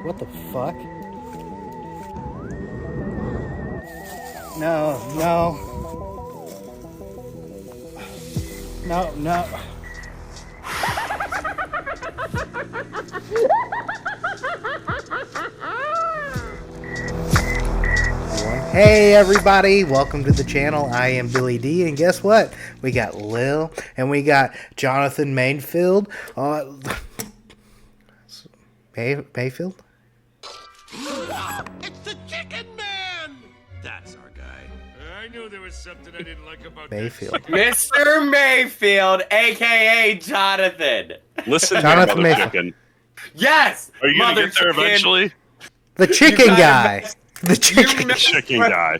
What the fuck? No, no. No, no. Hey everybody, welcome to the channel. I am Billy D, and guess what? We got Lil, and we got Jonathan Mayfield. Mayfield? It's the Chicken Man! That's our guy. I knew there was something I didn't like about Mayfield. Mr. Mayfield, aka Jonathan. Listen, Jonathan here, Mayfield. Chicken. Yes! Are you gonna Mother get there chicken. eventually? The chicken gotta guy. mess- The chicken. You Chicken guy.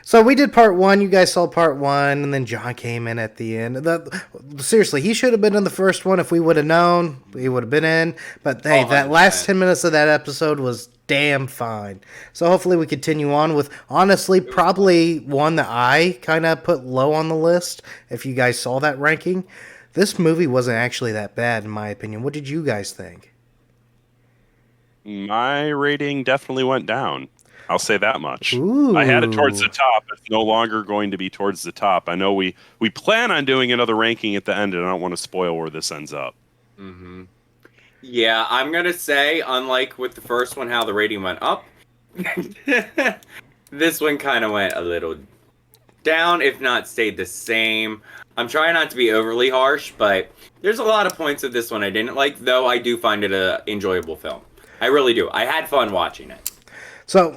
So we did part one. You guys saw part one, and then John came in at the end. Seriously, he should have been in the first one. If we would have known, he would have been in. But hey, that last 10 minutes of that episode was damn fine. So hopefully we continue on with, honestly, probably one that I kind of put low on the list. If you guys saw that ranking, this movie wasn't actually that bad in my opinion. What did you guys think? My rating definitely went down. I'll say that much. Ooh. I had it towards the top. It's no longer going to be towards the top. I know we plan on doing another ranking at the end, and I don't want to spoil where this ends up. Mm-hmm. Yeah, I'm gonna say, unlike with the first one, how the rating went up, this one kind of went a little down, if not stayed the same. I'm trying not to be overly harsh, but there's a lot of points of this one I didn't like, though I do find it a enjoyable film. I really do. I had fun watching it. So,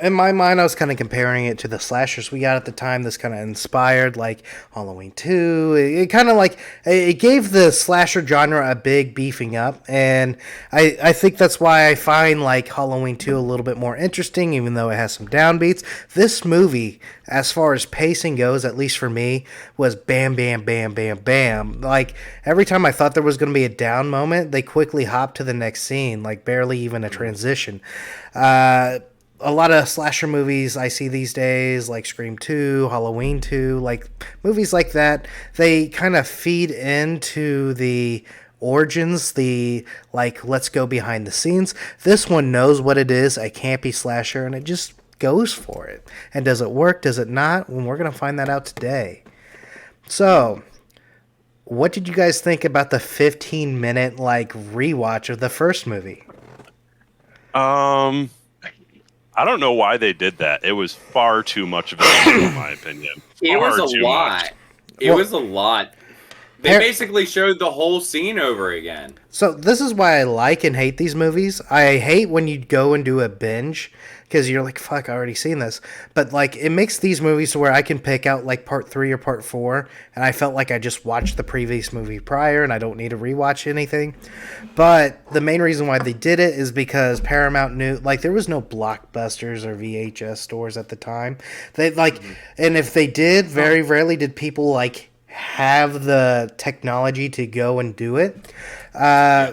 in my mind, I was kind of comparing it to the slashers we got at the time. This kind of inspired, like, Halloween 2. It kind of, like, it gave the slasher genre a big beefing up. And I think that's why I find, like, Halloween 2 a little bit more interesting, even though it has some downbeats. This movie, as far as pacing goes, at least for me, was bam, bam, bam, bam, bam. Like, every time I thought there was going to be a down moment, they quickly hopped to the next scene, like, barely even a transition. A lot of slasher movies I see these days, like Scream 2, Halloween 2, like movies like that, they kind of feed into the origins, the like, let's go behind the scenes. This one knows what it is, a campy slasher, and it just goes for it. And does it work? Does it not? Well, we're going to find that out today. So, what did you guys think about the 15-minute like rewatch of the first movie? I don't know why they did that. It was far too much of it, in my opinion. It was Far a too lot. much. It was a lot. They Par- basically showed the whole scene over again. So this is why I like and hate these movies. I hate when you go and do a binge because you're like, fuck, I already seen this. But like, it makes these movies where I can pick out like part 3 or part 4, and I felt like I just watched the previous movie prior and I don't need to rewatch anything. But the main reason why they did it is because Paramount knew, like, there was no Blockbusters or VHS stores at the time. They like, and if they did, very rarely did people like have the technology to go and do it.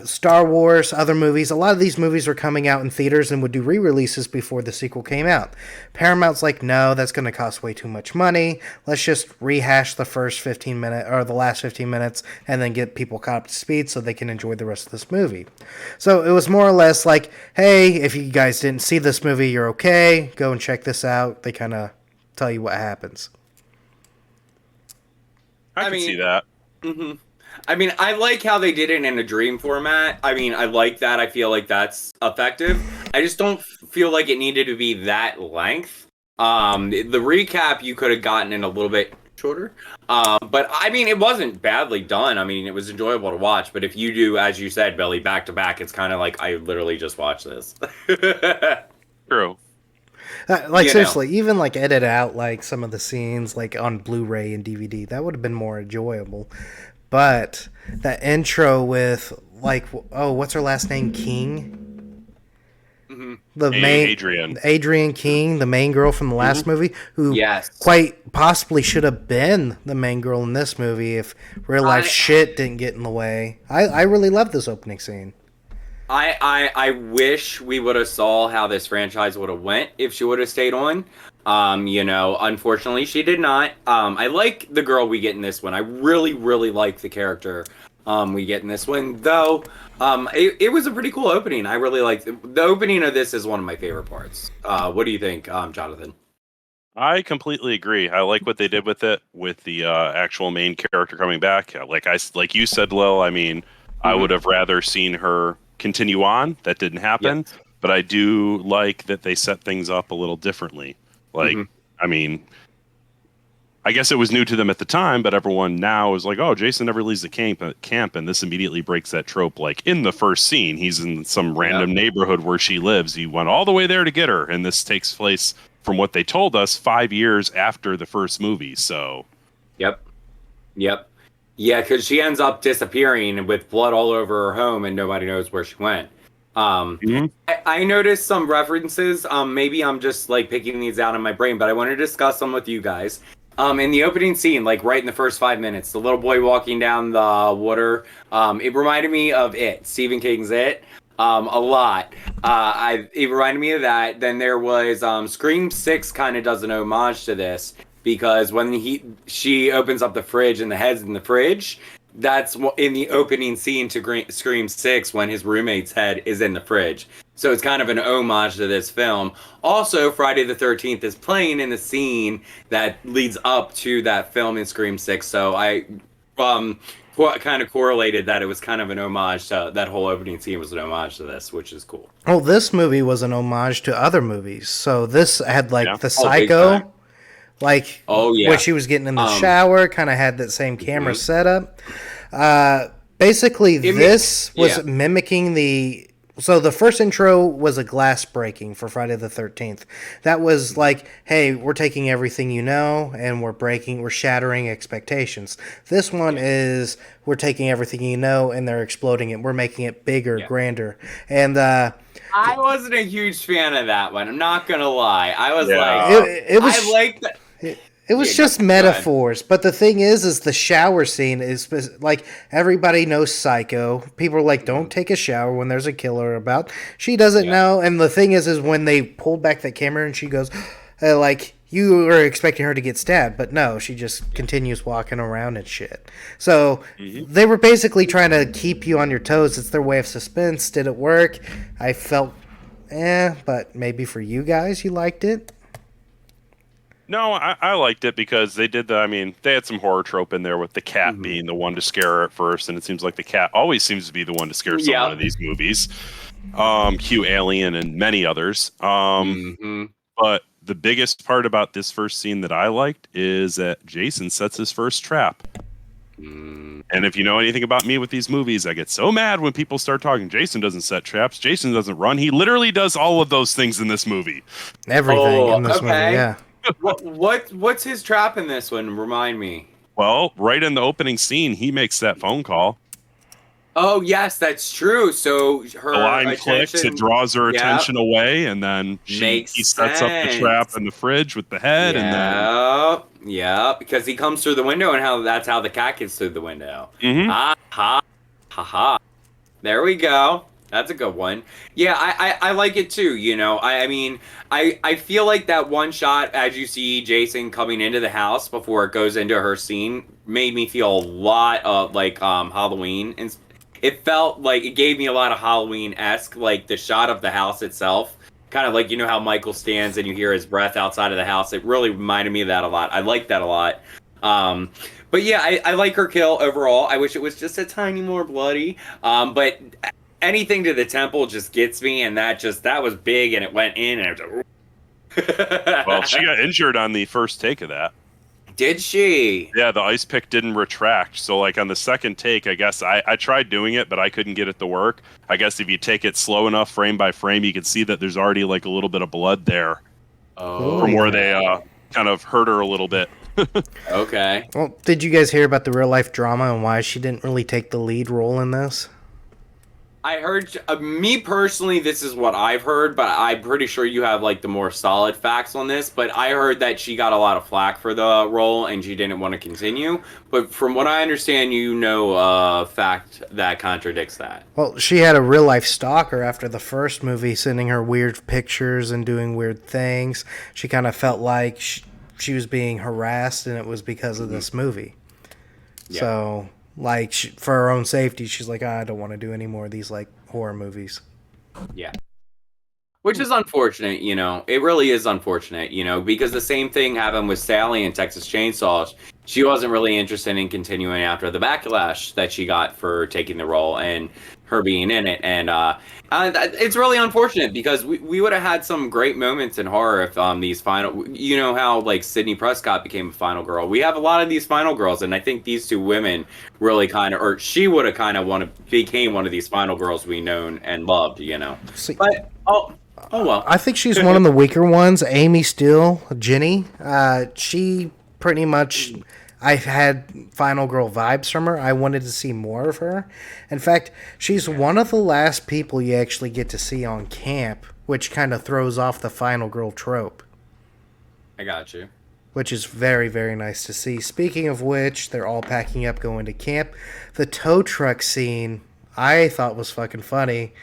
Star Wars, other movies, a lot of these movies were coming out in theaters and would do re-releases before the sequel came out. Paramount's like, no, that's going to cost way too much money. Let's just rehash the first 15 minutes or the last 15 minutes and then get people caught up to speed so they can enjoy the rest of this movie. So it was more or less like, hey, if you guys didn't see this movie, you're okay. Go and check this out. They kind of tell you what happens. I can see that. Mm-hmm. I mean, I like how they did it in a dream format. I mean, I like that. I feel like that's effective. I just don't feel like it needed to be that length. The recap you could have gotten in a little bit shorter. But I mean, it wasn't badly done. I mean, it was enjoyable to watch. But if you do, as you said, Billy, back to back, it's kind of like I literally just watched this. True. Like, seriously, even like edit out like some of the scenes like on Blu-ray and DVD, that would have been more enjoyable. But that intro with like, oh, what's her last name? King? Mm-hmm. The main Adrian King, the main girl from the last movie, who quite possibly should have been the main girl in this movie if real life shit didn't get in the way. I really love this opening scene. I wish we would have saw how this franchise would have went if she would have stayed on. You know, unfortunately she did not. I like the girl we get in this one. I really, really like the character we get in this one. Though, it was a pretty cool opening. I really liked the opening of this is one of my favorite parts. What do you think, Jonathan? I completely agree. I like what they did with it, with the actual main character coming back. Like you said, Lil. I mean, I would have rather seen her continue on. That didn't happen, Yes. but I do like that they set things up a little differently. Like, I mean, I guess it was new to them at the time, but everyone now is like, "Oh, Jason never leaves the camp," and this immediately breaks that trope. Like in the first scene, he's in some random neighborhood where she lives. He went all the way there to get her, and this takes place, from what they told us, 5 years after the first movie. So, Yep. Yeah, because she ends up disappearing with blood all over her home, and nobody knows where she went. I noticed some references. Maybe I'm just like picking these out in my brain, but I want to discuss them with you guys. In the opening scene, like right in the first 5 minutes, the little boy walking down the water, it reminded me of It, Stephen King's It, a lot. It reminded me of that. Then there was Scream 6 kind of does an homage to this because when she opens up the fridge and the head's in the fridge, that's in the opening scene to Scream 6 when his roommate's head is in the fridge. So it's kind of an homage to this film. Also, Friday the 13th is playing in the scene that leads up to that film in Scream 6. So I kind of correlated that it was kind of an homage to that whole opening scene was an homage to this, which is cool. Well, this movie was an homage to other movies. So this had like the big Psycho, time. like when she was getting in the shower, kind of had that same camera setup. Basically, this was mimicking the. So the first intro was a glass breaking for Friday the 13th. That was like, hey, we're taking everything you know and we're shattering expectations. This one is we're taking everything you know and they're exploding it. We're making it bigger, grander. And I wasn't a huge fan of that one. I'm not gonna lie. I was like, I like that. It was just metaphors, but the thing is the shower scene is like everybody knows Psycho. People are like, don't take a shower when there's a killer about. She doesn't know, and the thing is when they pulled back the camera and she goes, like you were expecting her to get stabbed, but no, she just continues walking around and shit. So they were basically trying to keep you on your toes. It's their way of suspense. Did it work? I felt, but maybe for you guys, you liked it. no, I liked it because they did they had some horror trope in there with the cat being the one to scare her at first, and it seems like the cat always seems to be the one to scare someone in these movies. Q Alien and many others. But the biggest part about this first scene that I liked is that Jason sets his first trap. And if you know anything about me with these movies, I get so mad when people start talking, Jason doesn't set traps, Jason doesn't run. He literally does all of those things in this movie. Everything in this movie, yeah. What's his trap in this one? Remind me. Well, right in the opening scene, he makes that phone call. Oh, yes, that's true. So her The line clicks, it draws her attention away, and then he sets up the trap in the fridge with the head, and then because he comes through the window, and that's how the cat gets through the window. There we go. That's a good one. Yeah, I like it too. You know, I mean, I feel like that one shot as you see Jason coming into the house before it goes into her scene made me feel a lot of like Halloween, and it felt like it gave me a lot of Halloween-esque, like the shot of the house itself. Kind of like, you know how Michael stands and you hear his breath outside of the house. It really reminded me of that a lot. I like that a lot. But yeah, I like her kill overall. I wish it was just a tiny more bloody. But anything to the temple just gets me, and that was big, and it went in, and it was well, she got injured on the first take of that. Did she? Yeah, the ice pick didn't retract. So, like, on the second take, I guess I tried doing it, but I couldn't get it to work. I guess if you take it slow enough, frame by frame, you can see that there's already, like, a little bit of blood there. From where they kind of hurt her a little bit. Okay. Well, did you guys hear about the real-life drama and why she didn't really take the lead role in this? I heard, me personally, this is what I've heard, but I'm pretty sure you have like the more solid facts on this, but I heard that she got a lot of flack for the role and she didn't want to continue. But from what I understand, you know a fact that contradicts that. Well, she had a real life stalker after the first movie, sending her weird pictures and doing weird things. She kind of felt like she was being harassed, and it was because of this movie. Yeah. So Like for her own safety, she's like, I don't want to do any more of these like horror movies. Yeah. Which is unfortunate, you know. It really is unfortunate, you know, because the same thing happened with Sally in Texas Chainsaw. She wasn't really interested in continuing after the backlash that she got for taking the role and her being in it. And it's really unfortunate because we would have had some great moments in horror if these final, you know, how like Sidney Prescott became a final girl. We have a lot of these final girls, and I think these two women really kind of, or she would have kind of became one of these final girls we known and loved, you know. But oh well. I think she's one of the weaker ones. Amy Steele, Jenny. She pretty much. I had Final Girl vibes from her. I wanted to see more of her. In fact, she's one of the last people you actually get to see on camp, which kind of throws off the Final Girl trope. I got you. Which is very, very nice to see. Speaking of which, they're all packing up going to camp. The tow truck scene, I thought was fucking funny.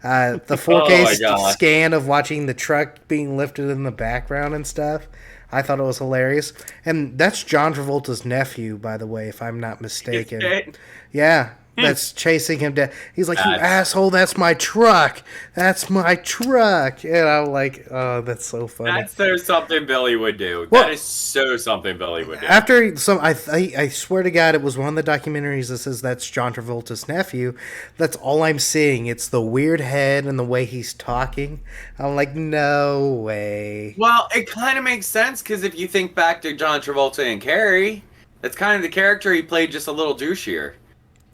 The 4K scan of watching the truck being lifted in the background and stuff. I thought it was hilarious. And that's John Travolta's nephew, by the way, if I'm not mistaken. Yeah, that's chasing him down. He's like, you asshole, that's my truck. That's my truck. And I'm like, oh, that's so funny. That's so something Billy would do. Well, that is so something Billy would do. After I swear to God, it was one of the documentaries that says that's John Travolta's nephew. That's all I'm seeing. It's the weird head and the way he's talking. I'm like, no way. Well, it kind of makes sense because if you think back to John Travolta and Carrie, that's kind of the character he played, just a little douchier.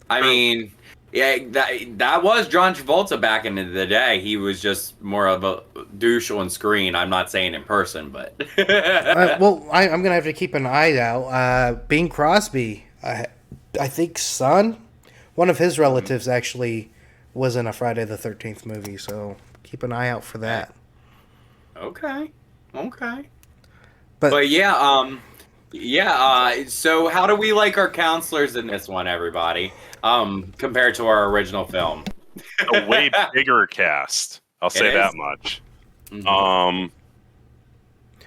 I mean, yeah, that was John Travolta back in the day. He was just more of a douche on screen. I'm not saying in person, but... well, I'm going to have to keep an eye out. Bing Crosby, I think son, one of his relatives actually was in a Friday the 13th movie, so keep an eye out for that. Okay. But yeah, so how do we like our counselors in this one, everybody? Compared to our original film. A way bigger cast. I'll say that much. Mm-hmm.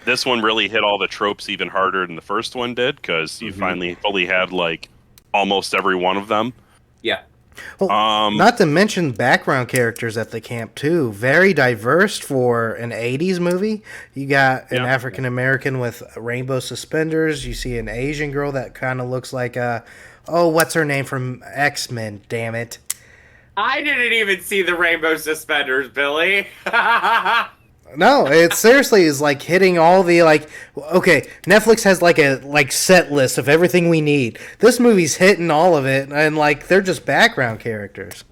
This one really hit all the tropes even harder than the first one did, because you finally fully had like almost every one of them. Yeah. Well, not to mention background characters at the camp too. Very diverse for an 80s movie. You got an African American with rainbow suspenders. You see an Asian girl that kind of looks like what's her name from X-Men, damn it. I didn't even see the rainbow suspenders, Billy. No, it seriously is like hitting all the okay, Netflix has a set list of everything we need. This movie's hitting all of it, and they're just background characters.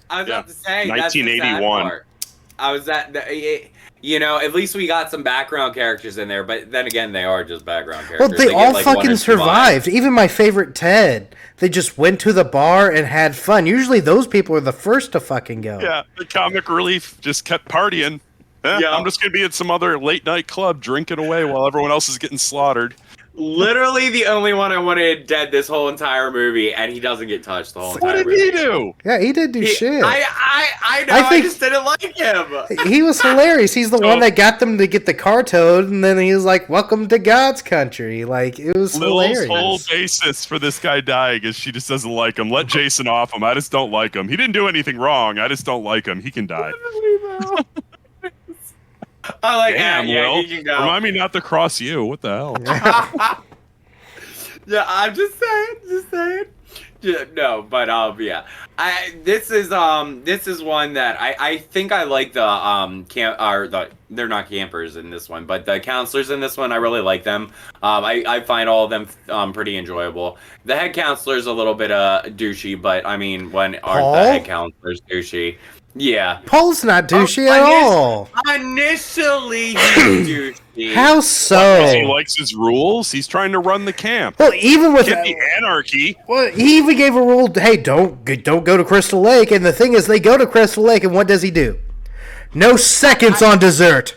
I was about to say 1981. I was at least we got some background characters in there, but then again, they are just background characters. Well, they all fucking survived. Even my favorite Ted, they just went to the bar and had fun. Usually, those people are the first to fucking go. Yeah, the comic relief just kept partying. I'm just going to be at some other late night club drinking away while everyone else is getting slaughtered. Literally the only one I wanted dead this whole entire movie, and he doesn't get touched the whole entire movie. What did he do? Yeah, he did do shit. I know, I just didn't like him. He was hilarious. He's the one that got them to get the car towed, and then he was like, welcome to God's country. It was hilarious. Lil's whole basis for this guy dying is she just doesn't like him. Let Jason off him. I just don't like him. He didn't do anything wrong. I just don't like him. He can die. I like Damn, Will. you can go. Remind me not to cross you. What the hell? Yeah, I'm just saying. Yeah, no, but yeah. This is one that I think I like the they're not campers in this one, but the counselors in this one, I really like them. I find all of them pretty enjoyable. The head counselor's a little bit douchey, but I mean, when aren't the head counselors douchey? Yeah. Paul's not douchey at all. Initially, he's douchey. How so? Because he likes his rules. He's trying to run the camp. Well, even with the anarchy. Well, he even gave a rule. Hey, don't go to Crystal Lake. And the thing is, they go to Crystal Lake, and what does he do? No seconds on dessert.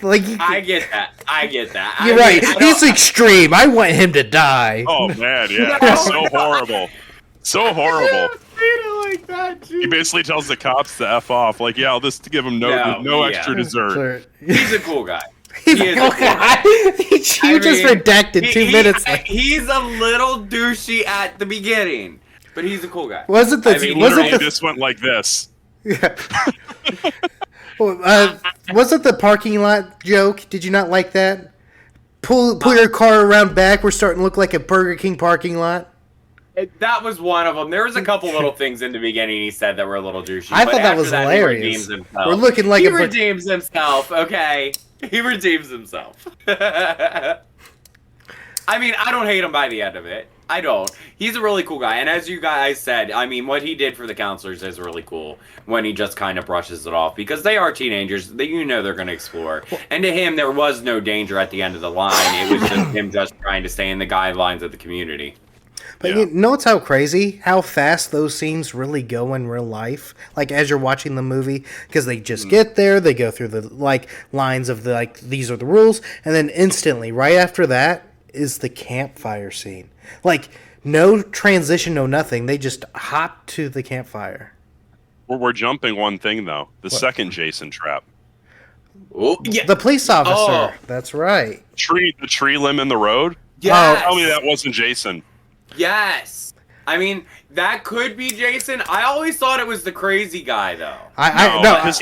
I get that. You're right. He's extreme. I want him to die. Oh man, yeah, so horrible, so horrible. Like that, he basically tells the cops to F off. I'll just give him no extra dessert. He's a cool guy. He's a cool guy. He just redacted 2 minutes. He's a little douchey at the beginning. but he's a cool guy. Was it the? I mean, was Literally it the? just went like this. Yeah. Well, was it the parking lot joke? Did you not like that? Pull your car around back. We're starting to look like a Burger King parking lot. That was one of them. There was a couple little things in the beginning he said that were a little douchey. I but thought that after was he hilarious. redeems himself. We're looking like he a redeems himself. Okay, he redeems himself. I mean, I don't hate him by the end of it. I don't. He's a really cool guy, and as you guys said, I mean, what he did for the counselors is really cool. When he just kind of brushes it off, because they are teenagers, they're going to explore. And to him, there was no danger at the end of the line. It was just him just trying to stay in the guidelines of the community. But you know what's how crazy? How fast those scenes really go in real life. Like, as you're watching the movie, because they just get there, they go through the, like, lines of the, like, these are the rules, and then instantly, right after that, is the campfire scene. Like, no transition, no nothing. They just hop to the campfire. We're jumping one thing, though. The second Jason trap. Oh, yeah. The police officer. Oh. That's right. The tree limb in the road? Yes. Tell me that wasn't Jason. Yes. I mean, that could be Jason. I always thought it was the crazy guy, though. Because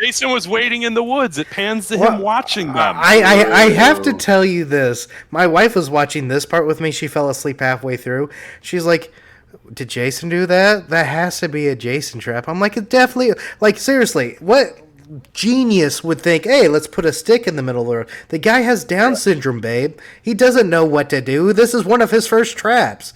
Jason was waiting in the woods. It pans to him watching them. I have to tell you this. My wife was watching this part with me. She fell asleep halfway through. She's like, did Jason do that? That has to be a Jason trap. I'm like, it definitely... Like, seriously, what genius would think, hey, let's put a stick in the middle of the road? The guy has Down syndrome, babe. He doesn't know what to do. This is one of his first traps.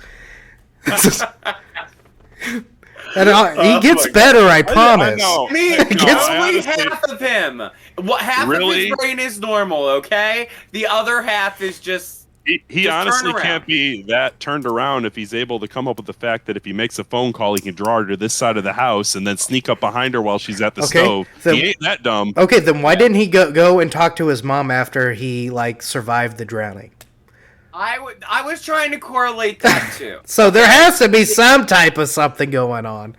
And he gets better, I promise. I mean, only half of him. Half of his brain is normal, okay? The other half is just... He honestly can't be that turned around if he's able to come up with the fact that if he makes a phone call, he can draw her to this side of the house and then sneak up behind her while she's at the stove. He ain't that dumb. Okay, then why didn't he go and talk to his mom after he, like, survived the drowning? I was trying to correlate that too. So there has to be some type of something going on.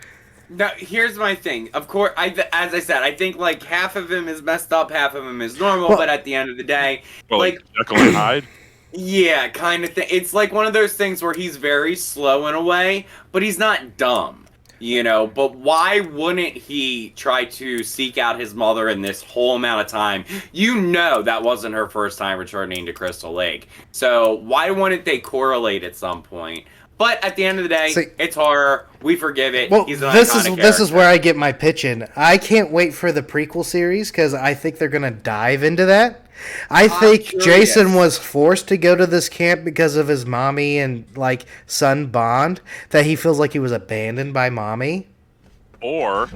Now, here's my thing. Of course, as I said, I think like half of him is messed up, half of him is normal. But at the end of the day, like Jekyll and Hyde. Yeah, kind of thing. It's like one of those things where he's very slow in a way, but he's not dumb. You know, but why wouldn't he try to seek out his mother in this whole amount of time? You know that wasn't her first time returning to Crystal Lake. So why wouldn't they correlate at some point? But at the end of the day, it's horror. We forgive it. Well, He's an this is where I get my pitch in. I can't wait for the prequel series because I think they're going to dive into that. I think Jason was forced to go to this camp because of his mommy and like son bond, that he feels like he was abandoned by mommy. Or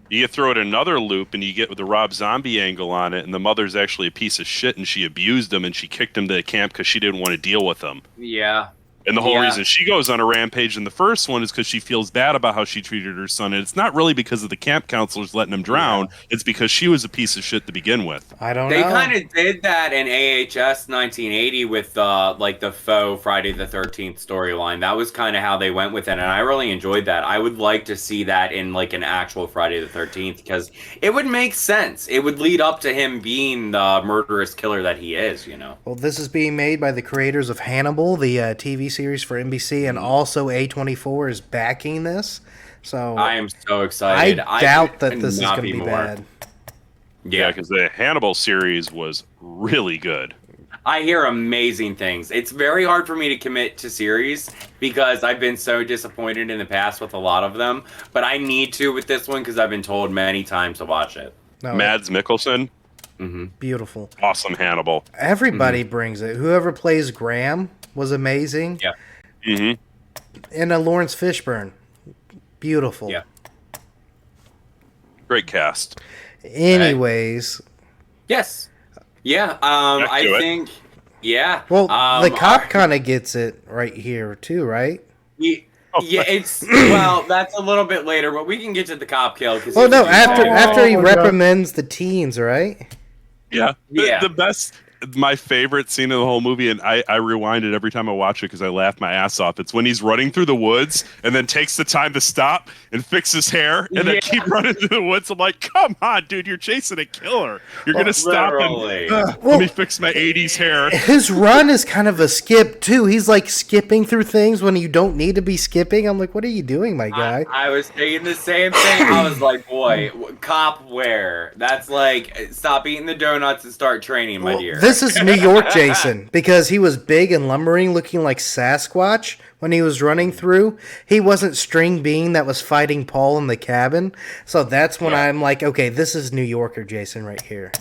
you throw it another loop and you get with the Rob Zombie angle on it, and the mother's actually a piece of shit and she abused him and she kicked him to the camp because she didn't want to deal with him. Yeah. And the whole reason she goes on a rampage in the first one is because she feels bad about how she treated her son. And it's not really because of the camp counselors letting him drown. Yeah. It's because she was a piece of shit to begin with. I don't know. They kind of did that in AHS 1980 with like the faux Friday the 13th storyline. That was kind of how they went with it. And I really enjoyed that. I would like to see that in like an actual Friday the 13th because it would make sense. It would lead up to him being the murderous killer that he is, you know. Well, this is being made by the creators of Hannibal, the TV series for NBC, and also A24 is backing this. So I am so excited. I doubt that this is going to be bad. Yeah, because the Hannibal series was really good. I hear amazing things. It's very hard for me to commit to series because I've been so disappointed in the past with a lot of them. But I need to with this one because I've been told many times to watch it. No, Mads Mikkelsen. Mm-hmm. Beautiful. Awesome Hannibal. Everybody brings it. Whoever plays Graham was amazing. Yeah. Mm-hmm. And Lawrence Fishburne. Beautiful. Yeah. Great cast. Anyways. Yes. Yeah. I think. Yeah. Well, the cop kind of gets it right here too, right? Yeah, it's well. That's a little bit later, but we can get to the cop kill. Oh no! After he reprimands the teens, right? Yeah. Yeah. The best. my favorite scene of the whole movie, and I rewind it every time I watch it because I laugh my ass off. It's when he's running through the woods and then takes the time to stop and fix his hair and then keep running through the woods. I'm like, come on, dude, you're chasing a killer. You're gonna stop and let me fix my '80s hair. His run is kind of a skip too. He's like skipping through things when you don't need to be skipping. I'm like, what are you doing, my guy? I was thinking the same thing. I was like, boy, cop wear. That's like, stop eating the donuts and start training, my dear. This is New York Jason because he was big and lumbering, looking like Sasquatch when he was running through. He wasn't String Bean that was fighting Paul in the cabin. So that's when I'm like, okay, this is New Yorker Jason right here.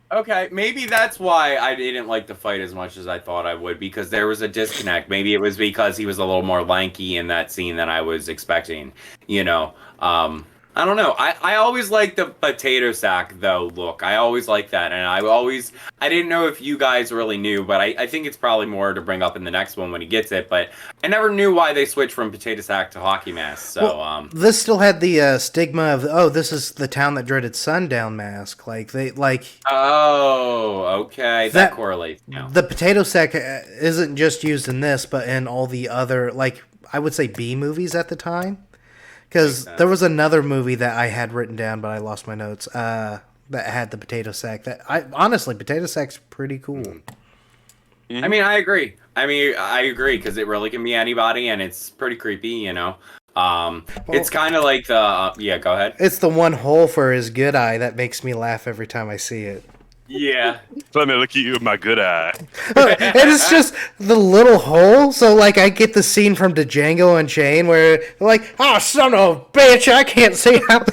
Okay, maybe that's why I didn't like the fight as much as I thought I would, because there was a disconnect. Maybe it was because he was a little more lanky in that scene than I was expecting, you know. I don't know. I always liked the potato sack, though, look. I always liked that, and I didn't know if you guys really knew, but I think it's probably more to bring up in the next one when he gets it, but I never knew why they switched from potato sack to hockey mask, so, This still had the stigma of, oh, this is the town that dreaded sundown mask. Oh, okay, that correlates now. The potato sack isn't just used in this, but in all the other, like, I would say B movies at the time. Because there was another movie that I had written down, but I lost my notes, that had the potato sack. Honestly, potato sack's pretty cool. Mm-hmm. I mean, I agree. Because it really can be anybody, and it's pretty creepy, you know. It's kind of like the... yeah, go ahead. It's the one hole for his good eye that makes me laugh every time I see it. Yeah. Let me look at you with my good eye. And it's just the little hole. So, like, I get the scene from Django Unchained where they're like, oh, son of a bitch, I can't see how...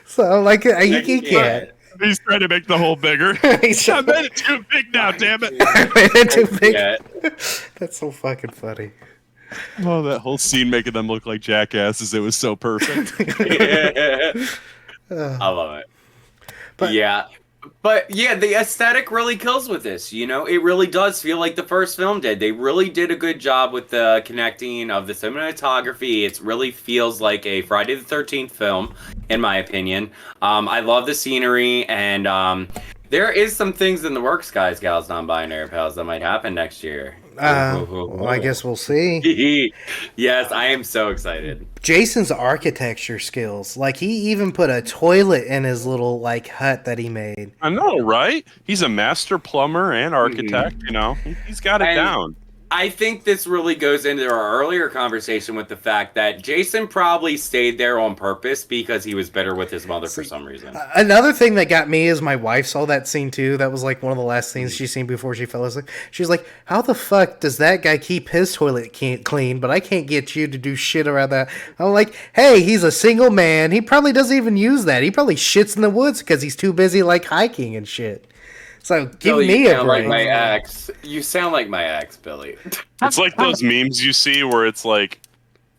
So, like, you can't. He's trying to make the hole bigger. I made it too big now, damn it. I made it too big. That's so fucking funny. Oh, that whole scene making them look like jackasses. It was so perfect. I love it. But yeah, the aesthetic really kills with this, you know? It really does feel like the first film did. They really did a good job with the connecting of the cinematography. It really feels like a Friday the 13th film, in my opinion. I love the scenery, and there is some things in the works, guys, gals, non-binary pals, that might happen next year. Well, I guess we'll see. Yes, I am so excited. Jason's architecture skills. Like, he even put a toilet in his little, like, hut that he made. I know, right? He's a master plumber and architect, you know? He's got it down. I think this really goes into our earlier conversation with the fact that Jason probably stayed there on purpose because he was bitter with his mother for some reason. Another thing that got me is my wife saw that scene too. That was like one of the last scenes she seen before she fell asleep. She's like, how the fuck does that guy keep his toilet clean, but I can't get you to do shit around that? I'm like, hey, he's a single man. He probably doesn't even use that. He probably shits in the woods because he's too busy like hiking and shit. So give me a break. Like my ex. You sound like my ex, Billy. It's like those memes you see where it's like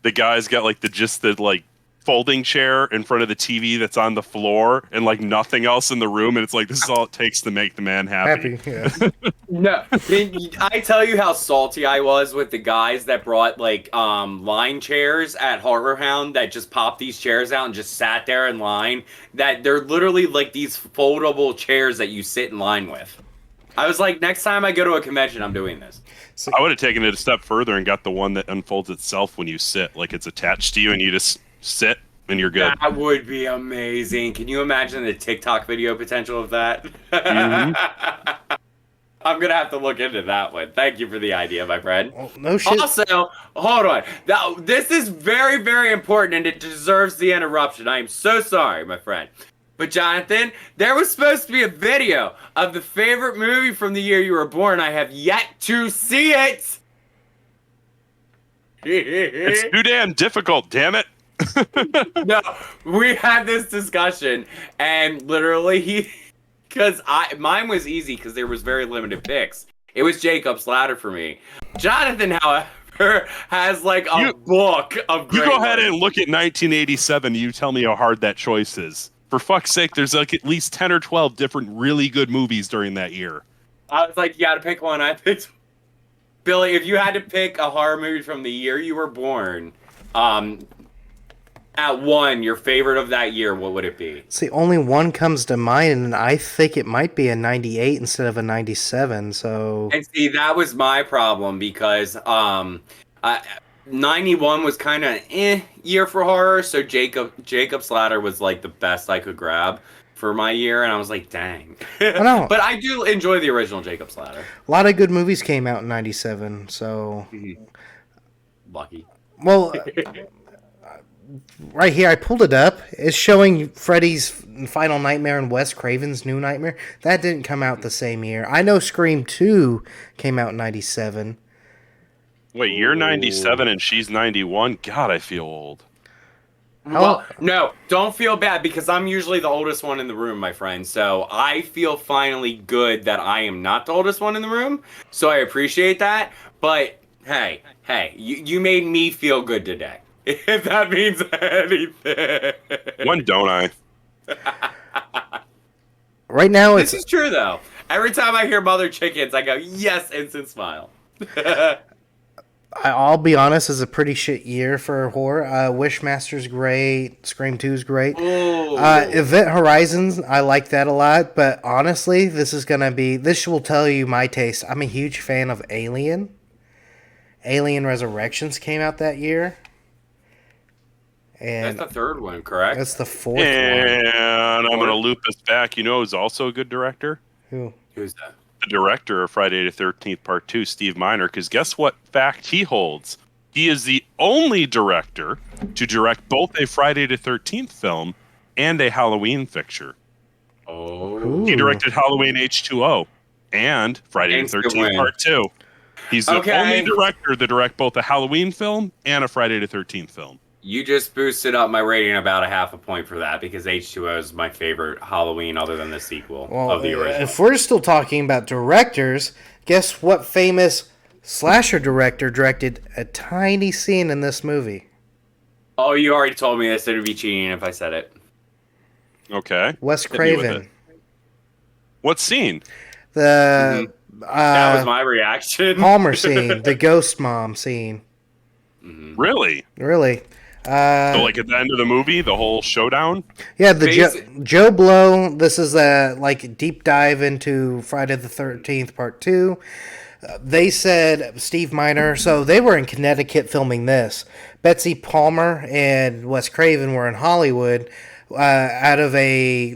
the guy's got like the like folding chair in front of the TV that's on the floor and like nothing else in the room, and it's like this is all it takes to make the man happy. Yeah. No, I tell you how salty I was with the guys that brought like line chairs at Horror Hound that just popped these chairs out and just sat there in line. That they're literally like these foldable chairs that you sit in line with. I was like, next time I go to a convention, I'm doing this. So, I would have taken it a step further and got the one that unfolds itself when you sit, like it's attached to you and you just sit and you're good. That would be amazing. Can you imagine the TikTok video potential of that? Mm-hmm. I'm going to have to look into that one. Thank you for the idea, my friend. Oh, no shit. Also, hold on. Now, this is very, very important and it deserves the interruption. I am so sorry, my friend. But Jonathan, there was supposed to be a video of the favorite movie from the year you were born. I have yet to see it. It's too damn difficult, damn it. No, we had this discussion, and literally mine was easy because there was very limited picks. It was Jacob's Ladder for me. Jonathan, however, has like a book of great You go ahead ones. and look at 1987. You tell me how hard that choice is. For fuck's sake, there's like at least 10 or 12 different really good movies during that year. I was like, you got to pick one. I picked Billy. If you had to pick a horror movie from the year you were born, At one, your favorite of that year, what would it be? See, only one comes to mind, and I think it might be a 98 instead of a 97. So And see, that was my problem because I, 91 was kind of year for horror, so Jacob's Ladder was like the best I could grab for my year, and I was like, dang. I know But I do enjoy the original Jacob's Ladder. a lot of good movies came out in 97. So, Lucky. well, right here, I pulled it up. It's showing Freddy's Final Nightmare and Wes Craven's New Nightmare. That didn't come out the same year. I know Scream 2 came out in 97. Wait, you're 97 and she's 91? God, I feel old. Well, no, don't feel bad because I'm usually the oldest one in the room, my friend. So I feel finally good that I am not the oldest one in the room. So I appreciate that. But hey, you made me feel good today. If that means anything. When don't I? Right now, This is true, though. Every time I hear Mother Chickens, I go, yes, instant smile. I'll be honest, it's a pretty shit year for horror. Wishmaster's great. Scream 2's great. Event Horizons, I like that a lot. But honestly, this will tell you my taste. I'm a huge fan of Alien. Alien Resurrections came out that year. And That's the third one, correct? that's the fourth one. And I'm going to loop us back. You know who's also a good director? Who? Who's that? The director of Friday the 13th Part 2, Steve Miner, because guess what fact he holds? He is the only director to direct both a Friday the 13th film and a Halloween fixture. Oh. He directed Halloween H2O and Friday the 13th Part 2. He's the only director to direct both a Halloween film and a Friday the 13th film. You just boosted up my rating about a half a point for that because H2O is my favorite Halloween other than the sequel of the original. If we're still talking about directors, guess what famous slasher director directed a tiny scene in this movie? Oh, you already told me this. It would be cheating if I said it. Okay. Wes Hit me with Craven. it. What scene? The That was my reaction. Palmer scene, the ghost mom scene. Really? Really? So, like at the end of the movie, the whole showdown? Yeah, the Joe Blow. This is a deep dive into Friday the 13th Part 2. They said Steve Miner, so they were in Connecticut filming this. Betsy Palmer and Wes Craven were in Hollywood out of a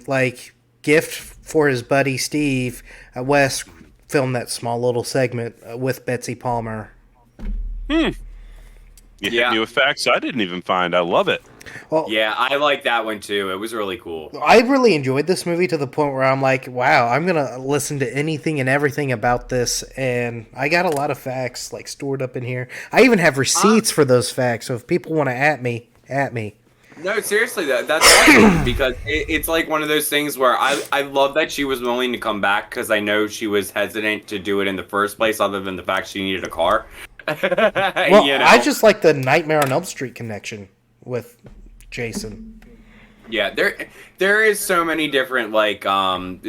gift for his buddy Steve. Wes filmed that small little segment with Betsy Palmer. You hit me with facts I didn't even find. I love it. Well, Yeah, I like that one too. It was really cool. I really enjoyed this movie to the point where I'm like, wow, I'm going to listen to anything and everything about this. And I got a lot of facts stored up in here. I even have receipts for those facts. So if people want to at me. No, seriously, that's awesome because it's like one of those things where I love that she was willing to come back because I know she was hesitant to do it in the first place other than the fact she needed a car. Well, I just like the Nightmare on Elm Street connection with Jason. Yeah, there is so many different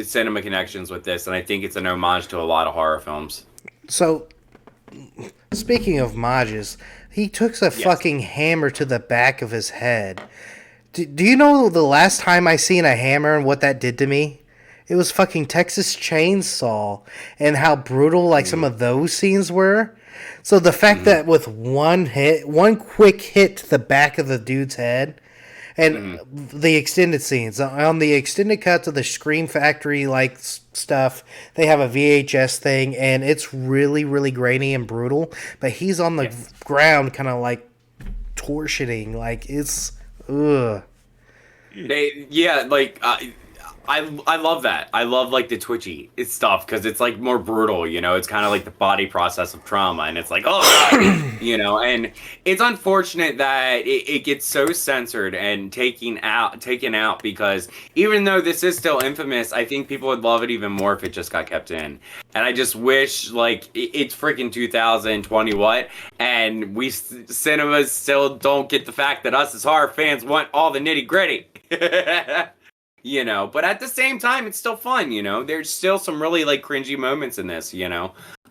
cinema connections with this, and I think it's an homage to a lot of horror films. So, speaking of homages, he took a fucking hammer to the back of his head. Do you know the last time I seen a hammer and what that did to me? It was fucking Texas Chainsaw and how brutal some of those scenes were. So the fact that with one quick hit to the back of the dude's head, and the extended scenes on the extended cuts of the Scream Factory stuff, they have a VHS thing, and it's really, really grainy and brutal. But he's on the ground, kind of torsioning, it's ugh. I love that. I love the twitchy stuff because it's more brutal, it's kind of the body process of trauma and it's oh God, and it's unfortunate that it gets so censored and taken out because even though this is still infamous, I think people would love it even more if it just got kept in. And I just wish it's freaking 2020 and we cinemas still don't get the fact that us as horror fans want all the nitty gritty. But at the same time, it's still fun, There's still some really, cringy moments in this,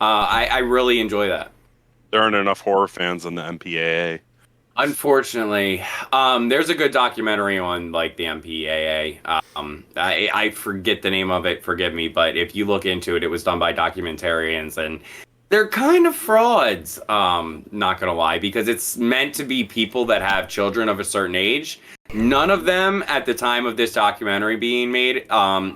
I really enjoy that. There aren't enough horror fans in the MPAA. Unfortunately, there's a good documentary on like the MPAA. I forget the name of it, forgive me, but if you look into it, it was done by documentarians, and they're kind of frauds. Not gonna lie, because it's meant to be people that have children of a certain age. None of them at the time of this documentary being made,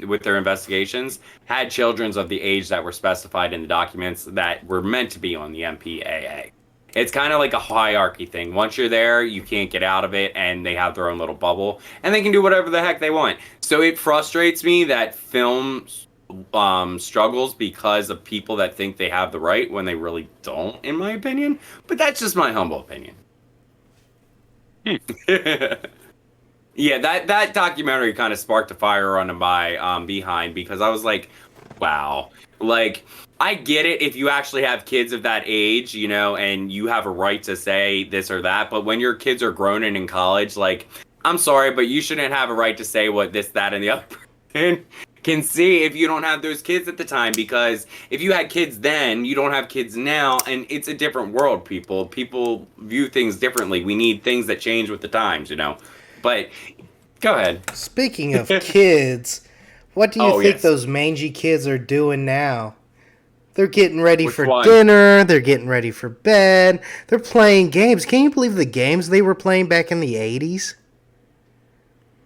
with their investigations, had children of the age that were specified in the documents that were meant to be on the MPAA. It's kind of like a hierarchy thing. Once you're there, you can't get out of it, and they have their own little bubble, and they can do whatever the heck they want. So it frustrates me that film struggles because of people that think they have the right when they really don't, in my opinion. But that's just my humble opinion. Yeah, that documentary kind of sparked a fire on my behind, because I was like, wow, like. I get it if you actually have kids of that age, you know, and you have a right to say this or that. But when your kids are grown and in college, like, I'm sorry, but you shouldn't have a right to say what this, that, and the other person can see if you don't have those kids at the time. Because if you had kids then, you don't have kids now, and it's a different world, people. People view things differently. We need things that change with the times, you know. But go ahead. Speaking of kids, what do you think those mangy kids are doing now? They're getting ready for dinner. They're getting ready for bed. They're playing games. Can you believe the games they were playing back in the 80s?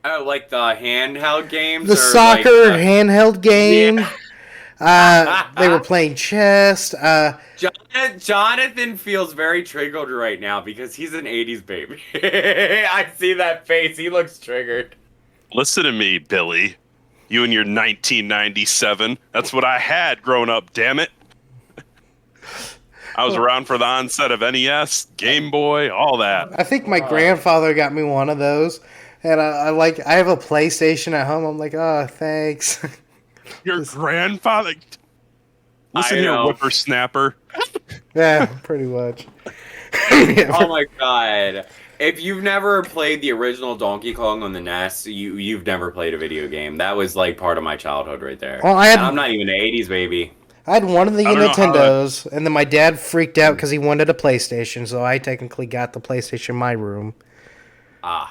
Oh, like the handheld games? The soccer handheld game. Yeah. They were playing chess. Jonathan feels very triggered right now because he's an 80s baby. I see that face. He looks triggered. Listen to me, Billy. You and your 1997. That's what I had growing up, damn it. I was around for the onset of NES, Game Boy, all that. I think my grandfather got me one of those. And I have a PlayStation at home. I'm like, oh, thanks. Your grandfather? Listen here, whippersnapper. Yeah, pretty much. Oh my god. If you've never played the original Donkey Kong on the NES, you've never played a video game. That was like part of my childhood right there. Well, I'm not even an 80s baby. I had one of the Nintendos, and then my dad freaked out because he wanted a PlayStation, so I technically got the PlayStation in my room. I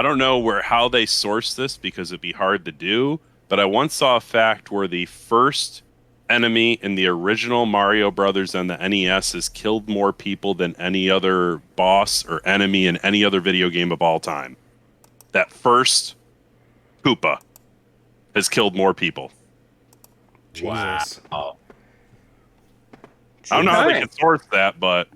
don't know how they sourced this because it'd be hard to do, but I once saw a fact where the first enemy in the original Mario Brothers and the NES has killed more people than any other boss or enemy in any other video game of all time. That first Koopa has killed more people. Jesus. Wow. I don't know how they can source that, but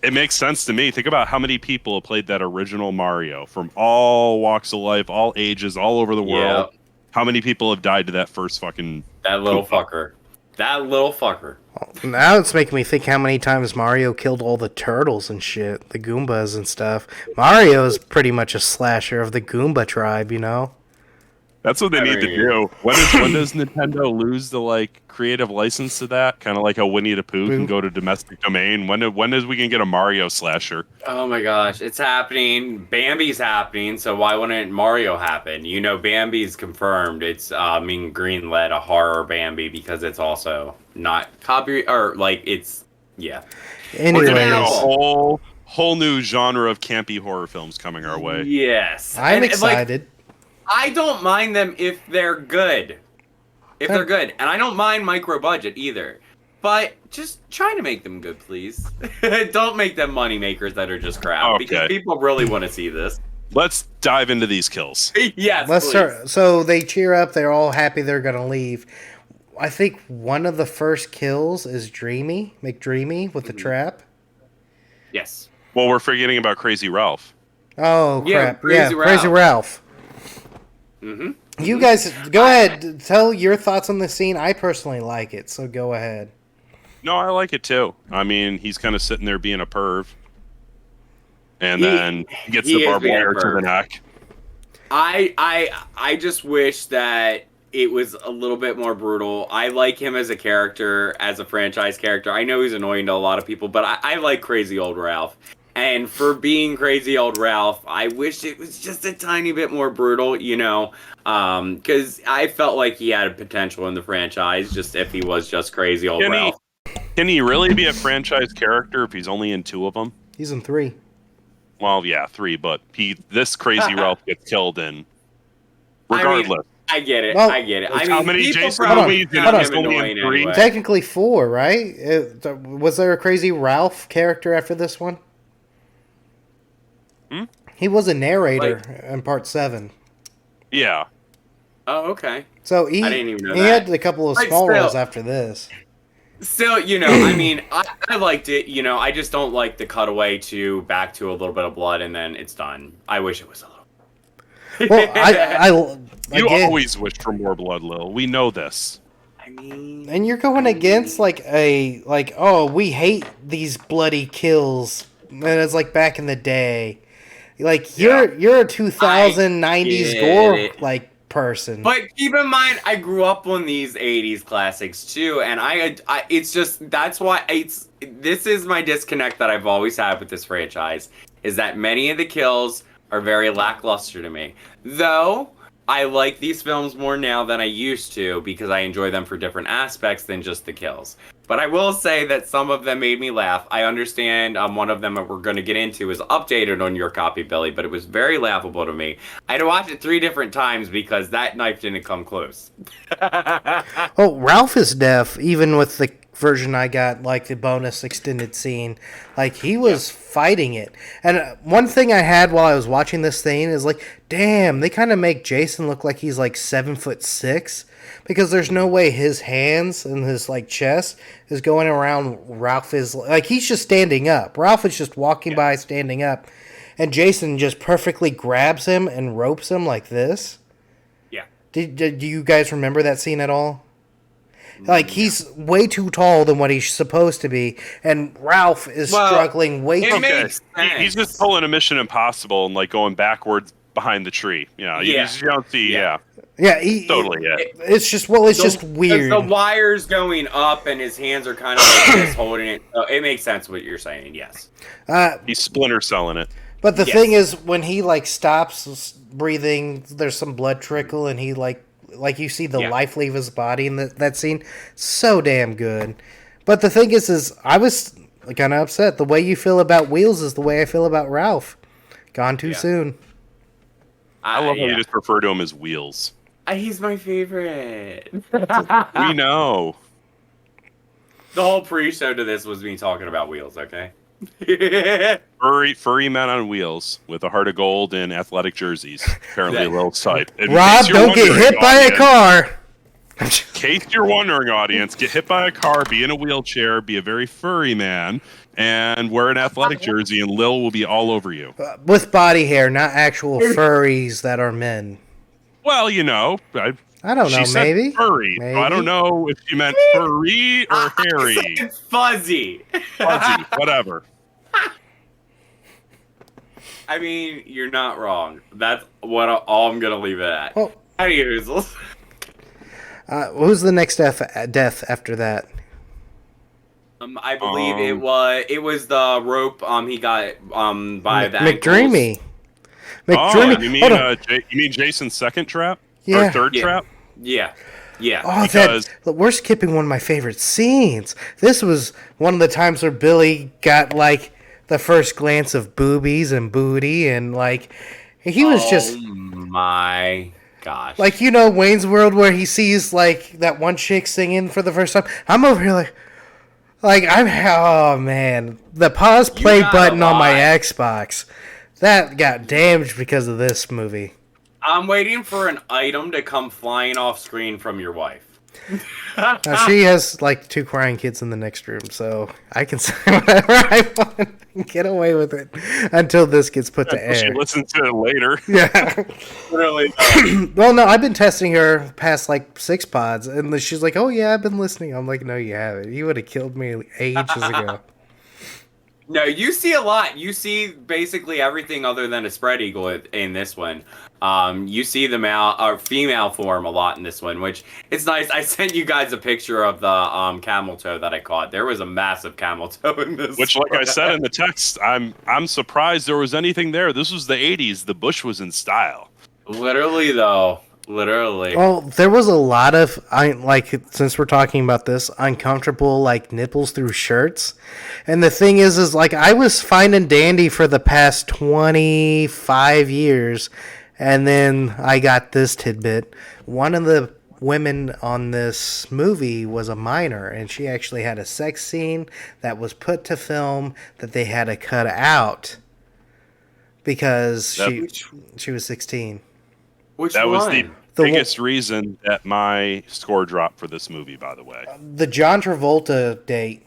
it makes sense to me. Think about how many people have played that original Mario from all walks of life, all ages, all over the world. Yep. How many people have died to that first fucking... That little fucker. That little fucker. Now it's making me think how many times Mario killed all the turtles and shit, the Goombas and stuff. Mario is pretty much a slasher of the Goomba tribe, you know? That's what they need to do. When does Nintendo lose the creative license to that? Kind of like how Winnie the Pooh can go to domestic domain. When is we can get a Mario slasher? Oh my gosh, it's happening. Bambi's happening, so why wouldn't Mario happen? You know, Bambi's confirmed. It's greenlit a horror Bambi because it's also not copyright or it's Anyways, we're getting a whole new genre of campy horror films coming our way. Yes, I'm excited. I don't mind them if they're good. And I don't mind micro budget either. But just try to make them good, please. Don't make them money makers that are just crap. Okay. Because people really want to see this. Let's dive into these kills. Yes, let's start. So they cheer up. They're all happy they're going to leave. I think one of the first kills is McDreamy with the trap. Yes. Well, we're forgetting about Crazy Ralph. Oh, crap. Crazy Ralph. Mm-hmm. You guys, go ahead. Tell your thoughts on the scene. I personally like it, so go ahead. No, I like it too. I mean, he's kind of sitting there being a perv. And then he gets the barbed wire to the neck. I just wish that it was a little bit more brutal. I like him as a character, as a franchise character. I know he's annoying to a lot of people, but I like Crazy Old Ralph. And for being Crazy Old Ralph, I wish it was just a tiny bit more brutal, you know, because I felt like he had a potential in the franchise, just if he was just Crazy Old Ralph. Can he really be a franchise character if he's only in 2 of them? He's in 3. Well, yeah, 3, but this crazy Ralph gets killed in. Regardless. I get it. Well, I get it. I how mean, many people Jason probably movies did found he him only in annoying 3? anyway. Technically 4, right? Was there a crazy Ralph character after this one? He was a narrator in part 7. Yeah. Oh, okay. So I didn't even know he that. had a couple of But small still. roles after this. Still, I mean, I liked it. I just don't like the cutaway to back to a little bit of blood and then it's done. I wish it was a little. Well, I You again, always wish for more blood, Lil. We know this. I mean, and you're going against oh, we hate these bloody kills, and it's like back in the day. Like you're a 2090s gore it. person. But keep in mind, I grew up on these '80s classics too, and I it's just that's why this is my disconnect that I've always had with this franchise is that many of the kills are very lackluster to me. Though I like these films more now than I used to because I enjoy them for different aspects than just the kills. But I will say that some of them made me laugh. I understand one of them that we're going to get into is updated on your copy, Billy, but it was very laughable to me. I had to watch it 3 different times because that knife didn't come close. Oh, Ralph is deaf, even with the version I got, like the bonus extended scene. Like, he was fighting it. And one thing I had while I was watching this thing is like, damn, they kind of make Jason look like he's like 7'6", because there's no way his hands and his like chest is going around Ralph is like he's just standing up. Ralph is just walking by standing up, and Jason just perfectly grabs him and ropes him like this. Yeah. Do you guys remember that scene at all? Like, he's way too tall than what he's supposed to be, and Ralph is struggling way too much. He's just pulling a Mission Impossible and like going backwards behind the tree. You don't see. Yeah. Yeah, Totally. It's just just weird. The wire's going up, and his hands are kind of like this, holding it. So it makes sense what you're saying. Yes. He's Splinter selling it. But the thing is, when he like stops breathing, there's some blood trickle, and he like you see the life leave his body in that scene. So damn good. But the thing is I was kind of upset. The way you feel about Wheels is the way I feel about Ralph. Gone too soon. I love how you just refer to him as Wheels. He's my favorite. We know. The whole pre-show to this was me talking about Wheels, okay? Furry men on wheels with a heart of gold and athletic jerseys. Apparently a little tight. Rob, don't get hit by a car. In case you're wondering, audience, get hit by a car, be in a wheelchair, be a very furry man, and wear an athletic jersey, and Lil will be all over you. With body hair, not actual furries that are men. Well, I don't know, maybe. Furry. Maybe. I don't know if you meant furry or hairy. I said fuzzy. Fuzzy, whatever. I mean, you're not wrong. That's all I'm going to leave it at. Well, How do you, Hoozles? who's the next death after that? I believe it was the rope he got by the McDreamy. You mean Jason's second trap? Yeah. Or third trap? Yeah. Oh, we're skipping one of my favorite scenes. This was one of the times where Billy got like the first glance of boobies and booty, and like he was just. Oh my gosh! Like Wayne's World, where he sees like that one chick singing for the first time. I'm over here oh man, the pause play button on my Xbox that got damaged because of this movie. I'm waiting for an item to come flying off screen from your wife. Now, she has like 2 crying kids in the next room, so I can say whatever I want and get away with it until this gets put to air. She listens to it later. Yeah. Literally. Well, no, I've been testing her past like 6 pods, and she's like, "Oh yeah, I've been listening." I'm like, "No, you haven't. You would have killed me ages ago." No, you see a lot. You see basically everything other than a spread eagle in this one. You see the male or female form a lot in this one, which it's nice. I sent you guys a picture of the camel toe that I caught. There was a massive camel toe in this. Which, like I said in the text, I'm surprised there was anything there. This was the '80s. The bush was in style. Literally, though. Literally. Well, there was a lot of since we're talking about this, uncomfortable like nipples through shirts. And the thing is like I was fine and dandy for the past 25 years, and then I got this tidbit. One of the women on this movie was a minor, and she actually had a sex scene that was put to film that they had to cut out because she was 16. Which That one? was the biggest reason that my score dropped for this movie, by the way. The John Travolta date.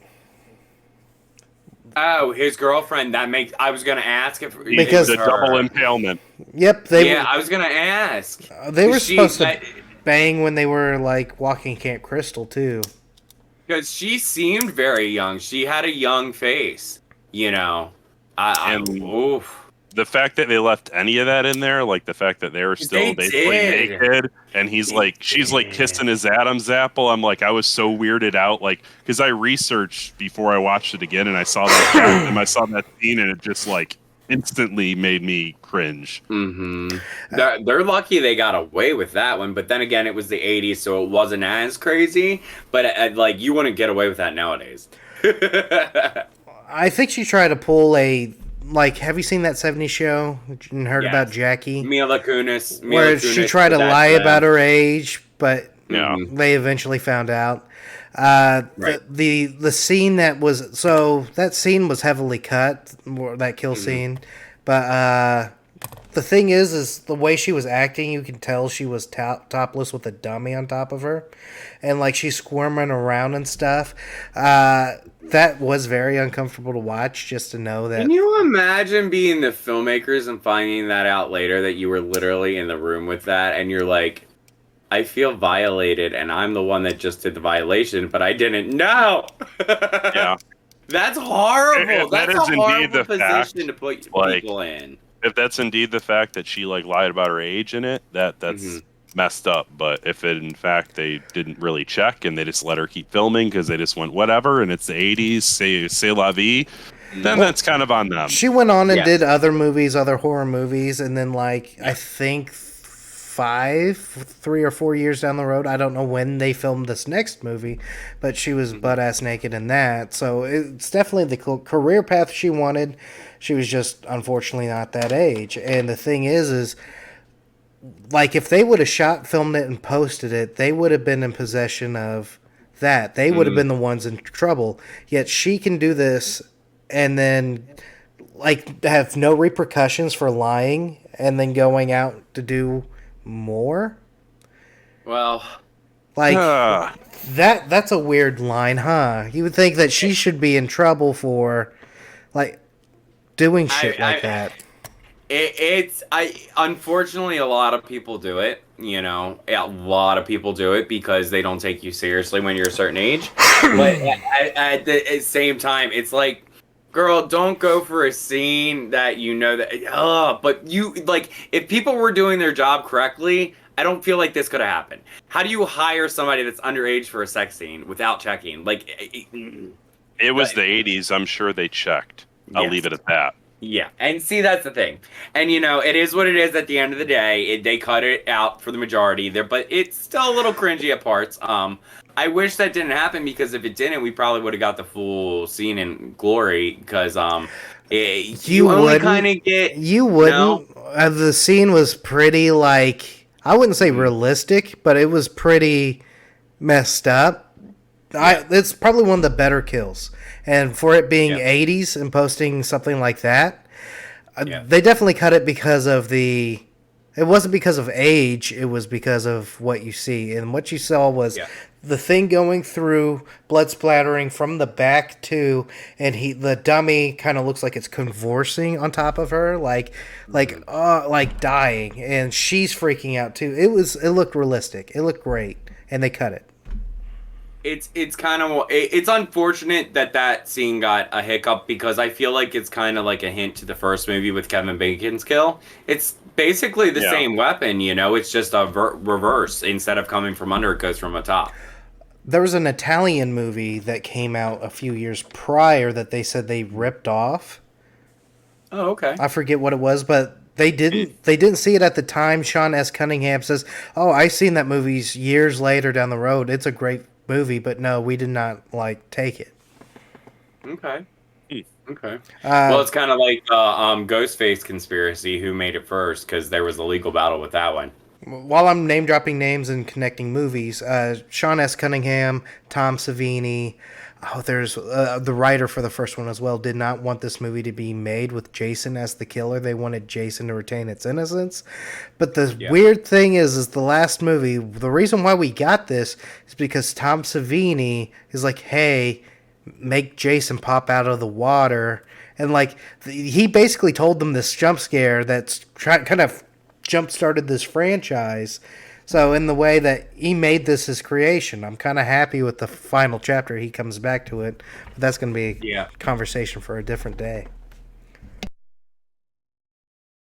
Oh, his girlfriend. I was gonna ask if Because the double impalement. Yep, I was gonna ask. they were supposed to bang when they were like walking Camp Crystal too. Because she seemed very young. She had a young face. You know. Oof. The fact that they left any of that in there, like the fact that they were still basically naked, and she's like kissing his Adam's apple. I'm like, I was so weirded out, like, because I researched before I watched it again, and I saw that and I saw that scene, and it just like instantly made me cringe. Mm-hmm. They're lucky they got away with that one, but then again, it was the '80s, so it wasn't as crazy. But like, you wouldn't get away with that nowadays. I think she tried to pull a. Like, have you seen that '70s show and heard about Jackie? Mila Kunis. Where she tried to lie about her age, but they eventually found out. The scene that scene was heavily cut, that kill scene. But the thing is the way she was acting, you can tell she was topless with a dummy on top of her. And, like, she's squirming around and stuff. That was very uncomfortable to watch, just to know that. Can you imagine being the filmmakers and finding that out later, that you were literally in the room with that, and you're like, I feel violated, and I'm the one that just did the violation, but I didn't know. Yeah. That's horrible. That's a horrible position to put people in. If that's indeed the fact that she like lied about her age in it, that's messed up. But if it in fact they didn't really check and they just let her keep filming because they just went whatever, and it's the '80s, c'est la vie, then that's kind of on them. She went on and did other movies, other horror movies, and then like I think 3 or 4 years down the road, I don't know when they filmed this next movie, but she was butt ass naked in that. So it's definitely the career path she wanted. She was just unfortunately not that age. And the thing is like if they would have filmed it and posted it, they would have been in possession of that. They would have been the ones in trouble. Yet she can do this and then like have no repercussions for lying and then going out to do more. Well, like that's a weird line, huh? You would think that she should be in trouble for like doing shit like that. Unfortunately, a lot of people do it. You know, a lot of people do it because they don't take you seriously when you're a certain age. But at the same time, it's like, girl, don't go for a scene that you know that. But you like, if people were doing their job correctly, I don't feel like this could have happened. How do you hire somebody that's underage for a sex scene without checking? Like, it was the '80s. I'm sure they checked. I'll leave it at that. Yeah, and see, that's the thing. And, you know, it is what it is at the end of the day. They cut it out for the majority there, but it's still a little cringy at parts. I wish that didn't happen, because if it didn't, we probably would have got the full scene in glory, because you only kind of get... You wouldn't. The scene was pretty, like, I wouldn't say realistic, but it was pretty messed up. It's probably one of the better kills. And for it being 80s and posting something like that, they definitely cut it because of it wasn't because of age, it was because of what you see. And what you saw was the thing going through, blood splattering from the back too, and the dummy kind of looks like it's convulsing on top of her, like dying, and she's freaking out too. It looked realistic. It looked great, and they cut it. It's kind of, it's unfortunate that scene got a hiccup, because I feel like it's kind of like a hint to the first movie with Kevin Bacon's kill. It's basically the same weapon, you know, it's just a reverse. Instead of coming from under, it goes from the top. There was an Italian movie that came out a few years prior that they said they ripped off. Oh, okay. I forget what it was, but They didn't see it at the time. Sean S. Cunningham says, "Oh, I seen that movie years later down the road. It's a great movie, but no, we did not take it." Okay. Okay. Well, it's kind of like Ghostface conspiracy. Who made it first? Because there was a legal battle with that one. While I'm name dropping names and connecting movies, Sean S. Cunningham, Tom Savini. Oh, there's the writer for the first one as well. Did not want this movie to be made with Jason as the killer. They wanted Jason to retain its innocence. But the weird thing is the last movie. The reason why we got this is because Tom Savini is like, "Hey, make Jason pop out of the water," and like he basically told them this jump scare that's kind of jump started this franchise. So in the way that he made this his creation, I'm kind of happy with the final chapter. He comes back to it, but that's going to be a conversation for a different day.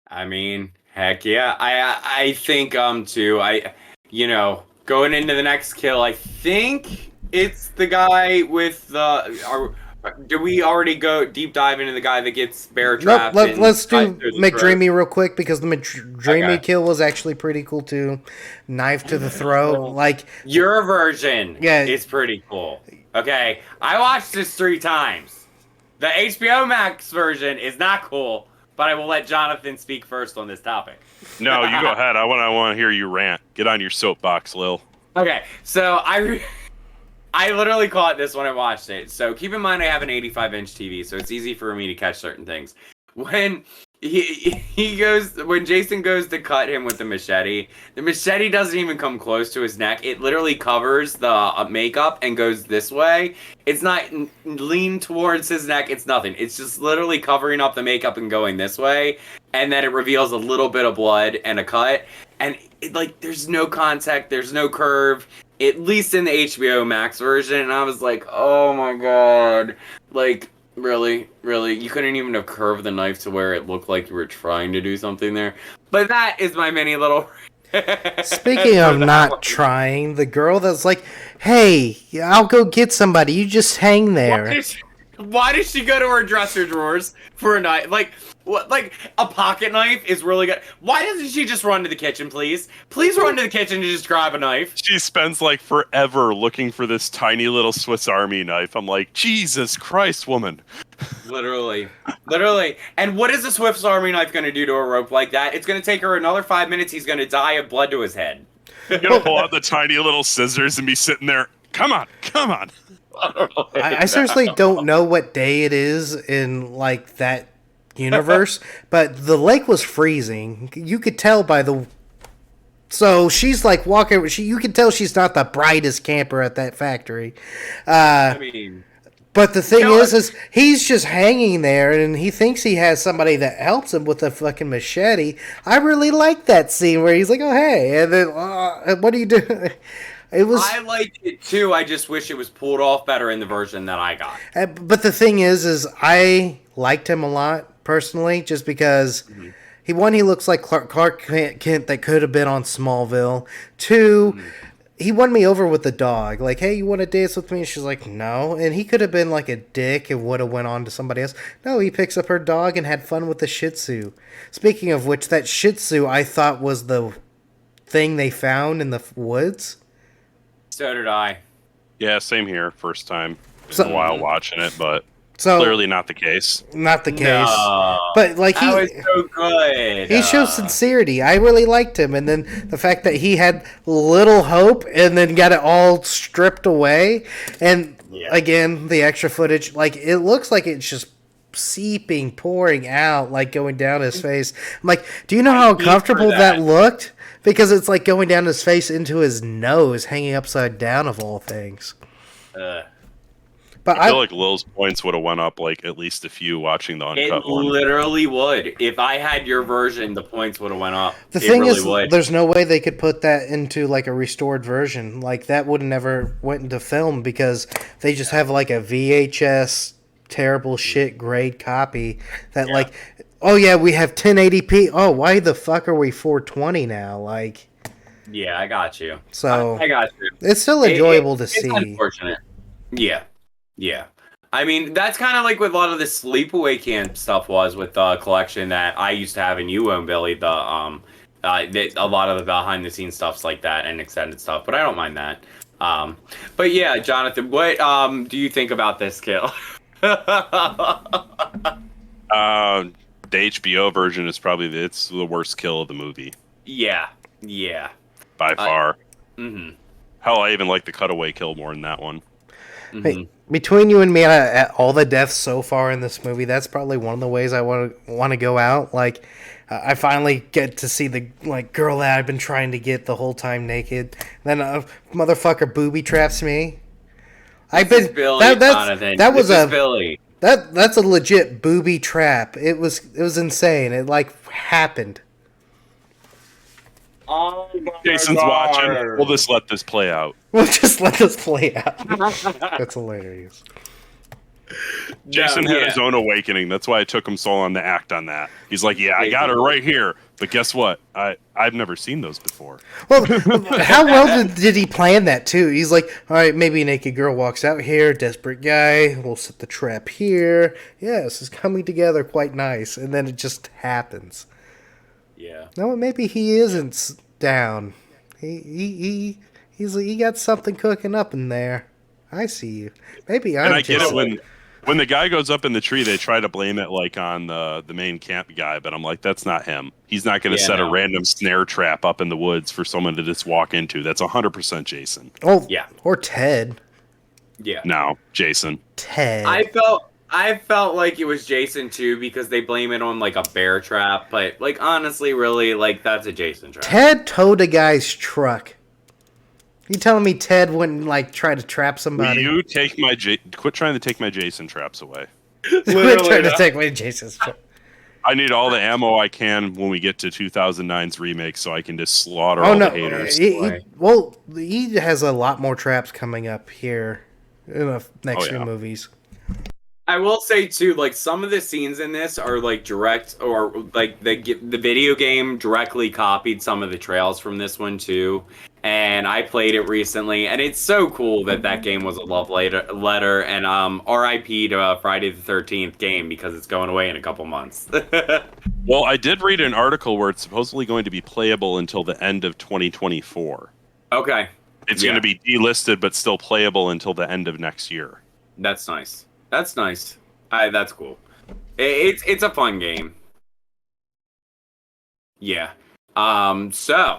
I mean, heck yeah. I think too. Going into the next kill, I think it's the guy with the. Do we already go deep dive into the guy that gets bear trapped? Nope, let's do McDreamy real quick because the McDreamy kill was actually pretty cool too. Knife to the throat, like your version. Yeah, it's pretty cool. Okay, I watched this 3 times. The HBO Max version is not cool, but I will let Jonathan speak first on this topic. No, you go ahead. I want to hear you rant. Get on your soapbox, Lil. Okay, so I literally caught this when I watched it. So keep in mind I have an 85-inch TV, so it's easy for me to catch certain things. When when Jason goes to cut him with the machete doesn't even come close to his neck. It literally covers the makeup and goes this way. It's not lean towards his neck. It's nothing. It's just literally covering up the makeup and going this way. And then it reveals a little bit of blood and a cut. And there's no contact. There's no curve. At least in the HBO Max version, and I was like, oh my god. Really? You couldn't even have curved the knife to where it looked like you were trying to do something there. But that is my mini little... Speaking of not trying, the girl that's like, "Hey, I'll go get somebody. You just hang there." Why did she go to her dresser drawers for a knife? What, a pocket knife is really good. Why doesn't she just run to the kitchen, please? Please run to the kitchen and just grab a knife. She spends forever looking for this tiny little Swiss Army knife. I'm like, Jesus Christ, woman. Literally. And what is a Swiss Army knife going to do to a rope like that? It's going to take her another 5 minutes. He's going to die of blood to his head. You're going to pull out the tiny little scissors and be sitting there. Come on. I seriously don't know what day it is in that universe, but the lake was freezing. You could tell by the. So she's walking. You can tell she's not the brightest camper at that factory. But the thing is he's just hanging there, and he thinks he has somebody that helps him with a fucking machete. I really like that scene where he's like, "Oh hey," and then what do you do? I liked it too. I just wish it was pulled off better in the version that I got. But the thing is I liked him a lot personally, just because he looks like Clark Kent that could have been on Smallville. 2, he won me over with the dog. Like, "Hey, you want to dance with me?" And she's like, "No." And he could have been like a dick and would have went on to somebody else. No, he picks up her dog and had fun with the Shih Tzu. Speaking of which, that Shih Tzu I thought was the thing they found in the woods. So did I. Yeah, same here. First time in a while watching it, but clearly not the case. Not the case. No, but he was so good. He shows sincerity. I really liked him, and then the fact that he had little hope and then got it all stripped away, and again the extra footage, it looks like it's just pouring out, going down his face. I'm like, do you know how uncomfortable that looked? Because it's going down his face into his nose, hanging upside down of all things. But I feel like Lil's points would have went up at least a few watching the uncut one. It literally would. If I had your version, the points would have went up. The thing is, there's no way they could put that into a restored version. That would have never went into film because they just have a VHS terrible shit grade copy that oh yeah, we have 1080p. Oh, why the fuck are we 420 now? Yeah, I got you. So I got you. It's still enjoyable to see. Unfortunate. Yeah. I mean, that's kind of like what a lot of the sleepaway camp stuff was with the collection that I used to have and you own, Billy. A lot of the behind the scenes stuff's like that and extended stuff, but I don't mind that. But yeah, Jonathan, what do you think about this kill? The HBO version is probably it's the worst kill of the movie. Yeah. By far. Mm-hmm. Hell, I even like the cutaway kill more than that one. Mm-hmm. Between you and me, at all the deaths so far in this movie, that's probably one of the ways I want to go out. Like, I finally get to see the girl that I've been trying to get the whole time naked. Then a motherfucker booby traps me. Billy. That's a legit booby trap. It was insane. It happened. Oh my Jason's God. watching. We'll just let this play out. We'll just let this play out. That's hilarious. Jason had his own awakening. That's why it took him so long to act on that. He's like, yeah, I got her right here. But guess what? I've never seen those before. Well, how well did he plan that, too? He's like, all right, maybe a naked girl walks out here, desperate guy, we'll set the trap here. Yes, it's coming together quite nice. And then it just happens. Yeah. No, maybe he isn't down. He got something cooking up in there. I see you. Maybe I'm. And I get it when the guy goes up in the tree, they try to blame it on the main camp guy, but I'm like, that's not him. He's not going to set a random snare trap up in the woods for someone to just walk into. That's 100% Jason. Oh yeah, or Ted. Yeah. No, Jason. Ted. I felt like it was Jason too because they blame it on a bear trap, but honestly, really, that's a Jason trap. Ted towed a guy's truck. You telling me Ted wouldn't try to trap somebody? Will you take my quit trying to take my Jason traps away? Quit trying to take my Jason's trap. I need all the ammo I can when we get to 2009's remake, so I can just slaughter all the haters. He has a lot more traps coming up here in the next few movies. I will say too, some of the scenes in this are direct, or the video game directly copied some of the trails from this one too. And I played it recently, and it's so cool that game was a love letter. And R.I.P. to Friday the 13th game because it's going away in a couple months. Well, I did read an article where it's supposedly going to be playable until the end of 2024. Okay, it's going to be delisted, but still playable until the end of next year. That's nice. That's nice. That's cool. It's a fun game. Yeah. So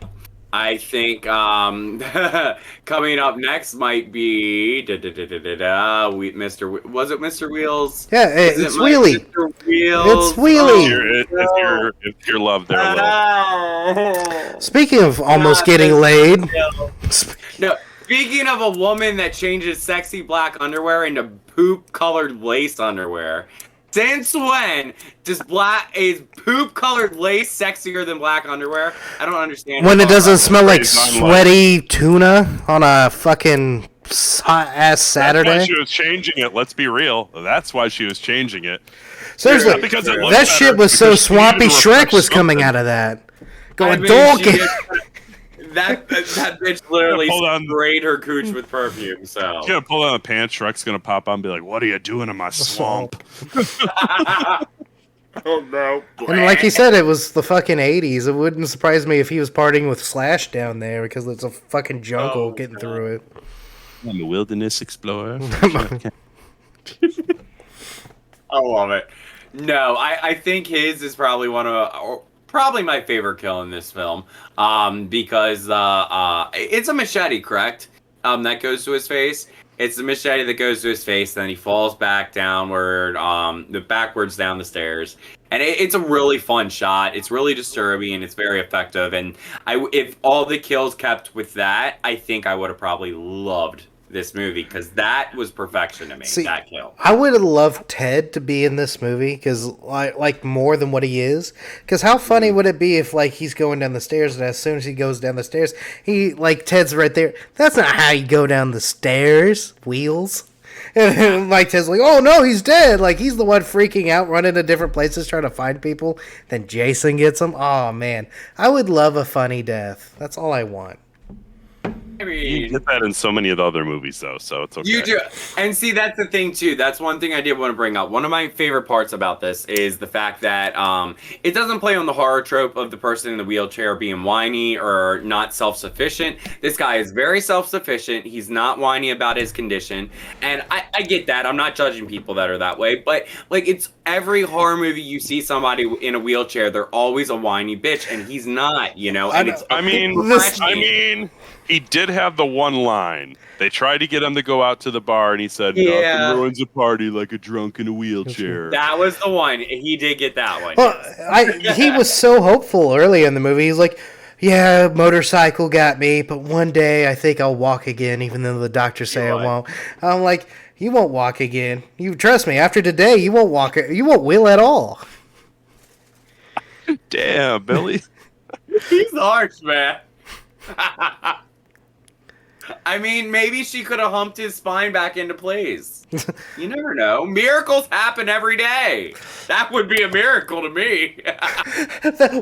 I think coming up next might be Mr. Was it Mr. Wheels? Yeah, it's Wheelie. Mr. Wheels. It's Wheelie. It's your love there, Will. Speaking of almost getting laid. No. Speaking of a woman that changes sexy black underwear into poop-colored lace underwear, since when is poop-colored lace sexier than black underwear? I don't understand. When it doesn't smell like sweaty tuna on a fucking hot-ass Saturday? That's why she was changing it. Let's be real. That's why she was changing it. Seriously, that shit was so swampy. Shrek was coming out of that. Going, Dolkin. That bitch literally sprayed her cooch with perfume, so... She's gonna pull out a pants, Shrek's gonna pop on and be like, what are you doing in my swamp? Oh, no. And like he said, it was the fucking 80s. It wouldn't surprise me if he was partying with Slash down there, because it's a fucking jungle getting through it. I'm a wilderness explorer. I love it. No, I think his is probably probably my favorite kill in this film, because it's a machete, correct? That goes to his face. It's the machete that goes to his face, then he falls back downward, backwards down the stairs, and it's a really fun shot. It's really disturbing and it's very effective. And if all the kills kept with that, I think I would have probably loved this movie because that was perfection to me. See, that kill. I would have loved Ted to be in this movie because more than what he is. Because how funny would it be if he's going down the stairs and as soon as he goes down the stairs, Ted's right there. That's not how you go down the stairs, Wheels. And Ted's like, oh no, he's dead. He's the one freaking out, running to different places trying to find people. Then Jason gets him. Oh man, I would love a funny death. That's all I want. I You mean, get that in so many of the other movies, though, so it's okay. you do, and see that's the thing too. That's one thing I did want to bring up. One of my favorite parts about this is the fact that it doesn't play on the horror trope of the person in the wheelchair being whiny or not self-sufficient. This guy is very self-sufficient. He's not whiny about his condition, and I get that. I'm not judging people that are that way, but like it's every horror movie you see somebody in a wheelchair, they're always a whiny bitch, and he's not. You know, and I mean, he did have the one line. They tried to get him to go out to the bar, and he said, Yeah. "Nothing ruins a party like a drunk in a wheelchair." That was the one. He did get that one. Well, yes. he was so hopeful early in the movie. He's like, yeah, motorcycle got me, but one day I think I'll walk again, even though the doctors say I won't. I'm like, you won't walk again. You trust me. After today, you won't walk. You won't wheel at all. Damn, Billy. He's harsh, man. I mean, maybe she could have humped his spine back into place. You never know. Miracles happen every day. That would be a miracle to me.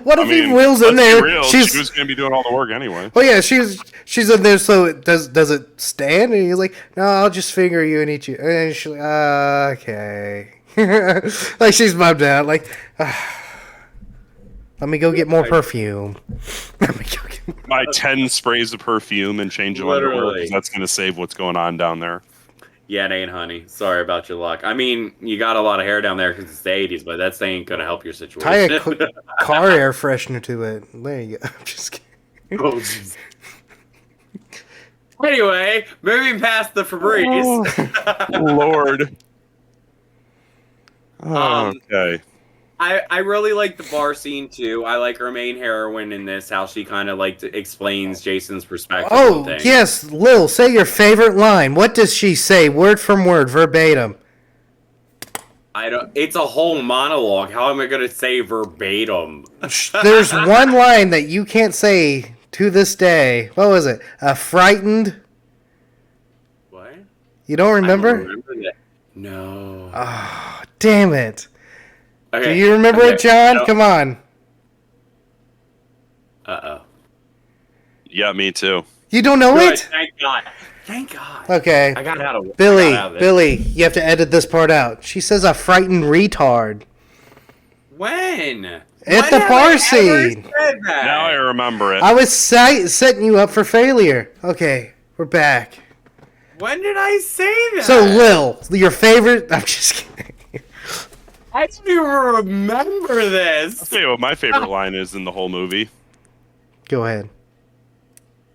What if he wheels in there? Real, she was going to be doing all the work anyway. Oh yeah, she's in there. So does it stand? And he's like, no, I'll just finger you and eat you. And she's like, okay. Like she's bummed out. Like, let me go get more perfume. Let me go get more. Buy 10 sprays of perfume and change your underwear because that's going to save what's going on down there. Yeah, it ain't, honey. Sorry about your luck. I mean, you got a lot of hair down there because it's the 80s, but that ain't going to help your situation. Tie a car air freshener to it. There you go. I'm just kidding. Oh, jeez. Anyway, moving past the Febreze. Oh, Lord. Okay. I really like the bar scene too. I like her main heroine in this, how she kind of like explains Jason's perspective. Oh yes, Lil, say your favorite line. What does she say, word from word, verbatim? I don't. It's a whole monologue. How am I going to say verbatim? There's one line that you can't say to this day. What was it? Frightened. What? You don't remember? I don't remember that. No. Oh, damn it. Okay. Do you remember it, John? No. Come on. Uh-oh. Yeah, me too. You don't know Good. it? Thank God. Thank God. Okay. I got out of Billy, you have to edit this part out. She says a frightened retard. When? At When the have bar I ever scene. said that? Now I remember it. I was setting you up for failure. Okay, we're back. When did I say that? So, Lil, your favorite... I'm just kidding. I don't even remember I'll this. tell you what my favorite line is in the whole movie. Go ahead.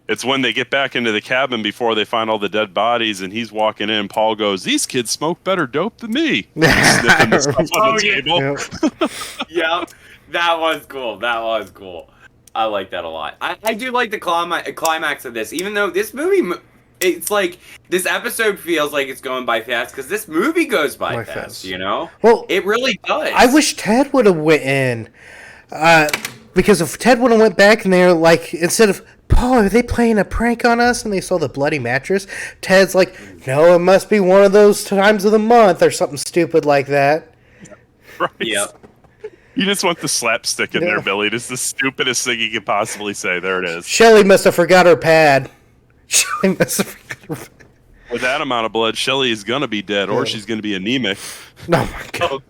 It's when they get back into the cabin before they find all the dead bodies, and he's walking in. Paul goes, "These kids smoke better dope than me." Sniffing the stuff on the table. Yep. Yep, that was cool. That was cool. I like that a lot. I do like the climax of this, even though this movie, it's like this episode feels like it's going by fast because this movie goes by fast. You know, well, it really does. I wish Ted would have went in, because if Ted would have went back and they're like, instead of, Paul, are they playing a prank on us? And they saw the bloody mattress. Ted's like, no, it must be one of those times of the month or something stupid like that. Right. Yep. You just want the slapstick in there, Billy. It's the stupidest thing you could possibly say. There it is. Shelly must have forgot her pad. Shelly must have forgot her pad. With that amount of blood, Shelly is going to be dead, or she's going to be anemic. Oh my god.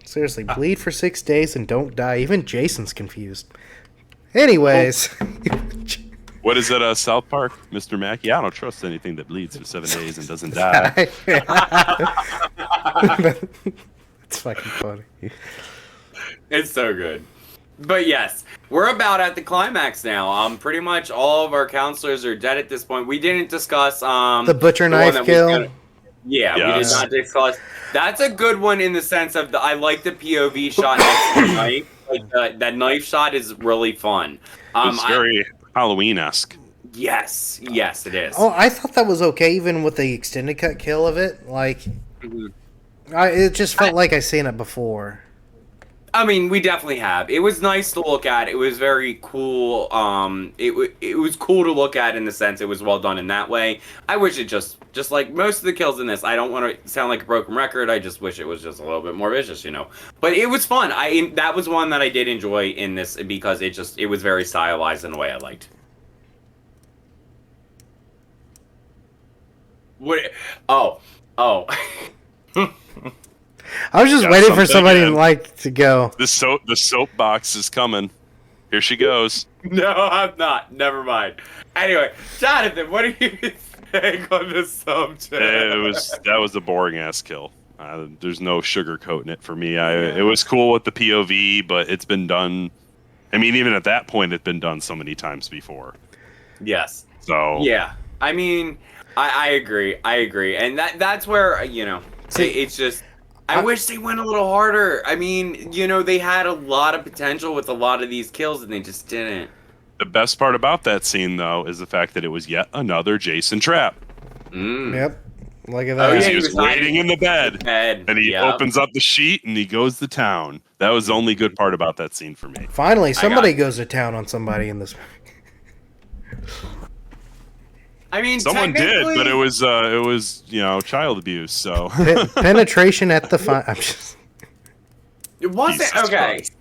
Seriously, bleed for 6 days and don't die. Even Jason's confused. Anyways. What is it, South Park? Mr. Mackey? I don't trust anything that bleeds for 7 days and doesn't die. It's fucking funny. It's so good. But yes, we're about at the climax now. Pretty much all of our counselors are dead at this point. We didn't discuss the butcher knife kill. Yeah, we did not discuss. That's a good one in the sense of I like the POV shot next to the knife. Like that knife shot is really fun. It's very Halloween-esque. Yes, it is. Oh, I thought that was okay, even with the extended cut kill of it. Like, it just felt like I seen it before. I mean, we definitely have. It was nice to look at. It was very cool. It was cool to look at in the sense it was well done in that way. I wish it just like most of the kills in this. I don't want to sound like a broken record. I just wish it was just a little bit more vicious, you know. But it was fun. That was one that I did enjoy in this because it was very stylized in the way I liked. What? Oh, oh. I was just Got waiting for something somebody again. like to go. The soapbox is coming. Here she goes. No, I'm not. Never mind. Anyway, Jonathan, what do you think on this subject? That was a boring ass kill. There's no sugarcoating it for me. It was cool with the POV, but it's been done. I mean, even at that point, it's been done so many times before. Yes. So Yeah. I mean, I agree. I agree, and that's where See, it's just. I wish they went a little harder. I mean, they had a lot of potential with a lot of these kills, and they just didn't. the best part about that scene, though, is the fact that it was yet another Jason trap. Yep. Look at Oh, that. yeah, He was waiting in the bed, and he Yep. opens up the sheet and he goes to town. That was the only good part about that scene for me. Finally, somebody goes to town on somebody in this movie. I mean, Someone did, technically- but it was child abuse. So Penetration at the I'm just. It wasn't Jesus okay. Christ.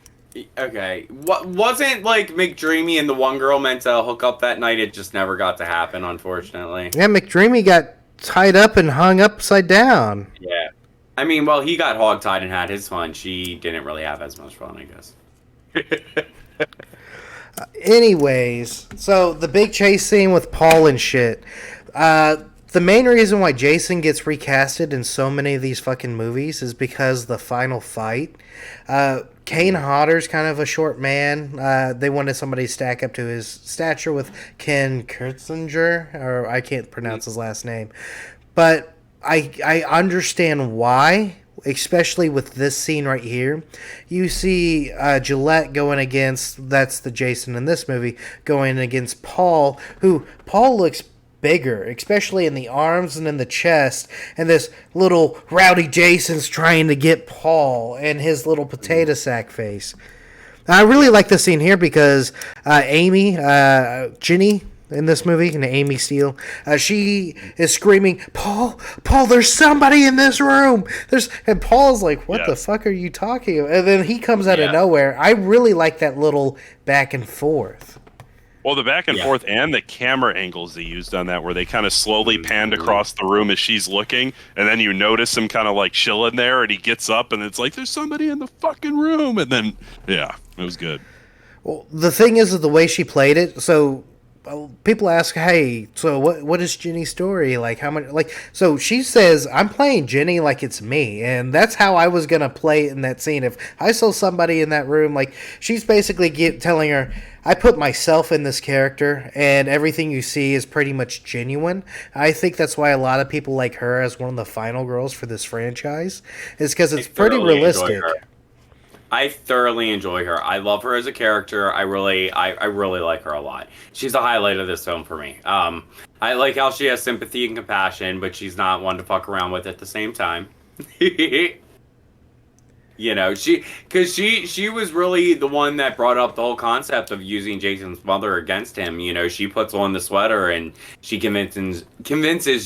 Okay, what wasn't like McDreamy and the one girl meant to hook up that night? It just never got to happen, unfortunately. Yeah, McDreamy got tied up and hung upside down. Yeah, I mean, well, he got hogtied and had his fun. She didn't really have as much fun, I guess. Anyways, so the big chase scene with Paul and shit. The main reason why Jason gets recasted in so many of these fucking movies is because the final fight. Kane Hodder's kind of a short man. They wanted somebody to stack up to his stature with Ken Kurtzinger, or I can't pronounce his last name. But I understand why, especially with this scene right here. You see Gillette going against, that's the Jason in this movie, going against Paul, who Paul looks bigger, especially in the arms and in the chest, and this little rowdy Jason's trying to get Paul and his little potato sack face. I really like this scene here because Amy, Ginny in this movie, and Amy Steele, she is screaming, Paul, there's somebody in this room. And Paul's like, what the fuck are you talking about? And then he comes out of nowhere. I really like that little back and forth. Well, the back and forth and the camera angles they used on that, where they kind of slowly panned across the room as she's looking, and then you notice him kind of like chilling there, and he gets up, and it's like, there's somebody in the fucking room, and then, yeah, it was good. Well, the thing is the way she played it, so people ask, hey, so what is Jenny's story? Like, how much, like, so she says, I'm playing Jenny like it's me, and that's how I was going to play it in that scene. If I saw somebody in that room, like, she's basically telling her, I put myself in this character, and everything you see is pretty much genuine. I think that's why a lot of people like her as one of the final girls for this franchise, is because it's pretty realistic. I thoroughly enjoy her. I love her as a character. I really like her a lot. She's the highlight of this film for me. I like how she has sympathy and compassion, but she's not one to fuck around with at the same time. She was really the one that brought up the whole concept of using Jason's mother against him. She puts on the sweater and she convinces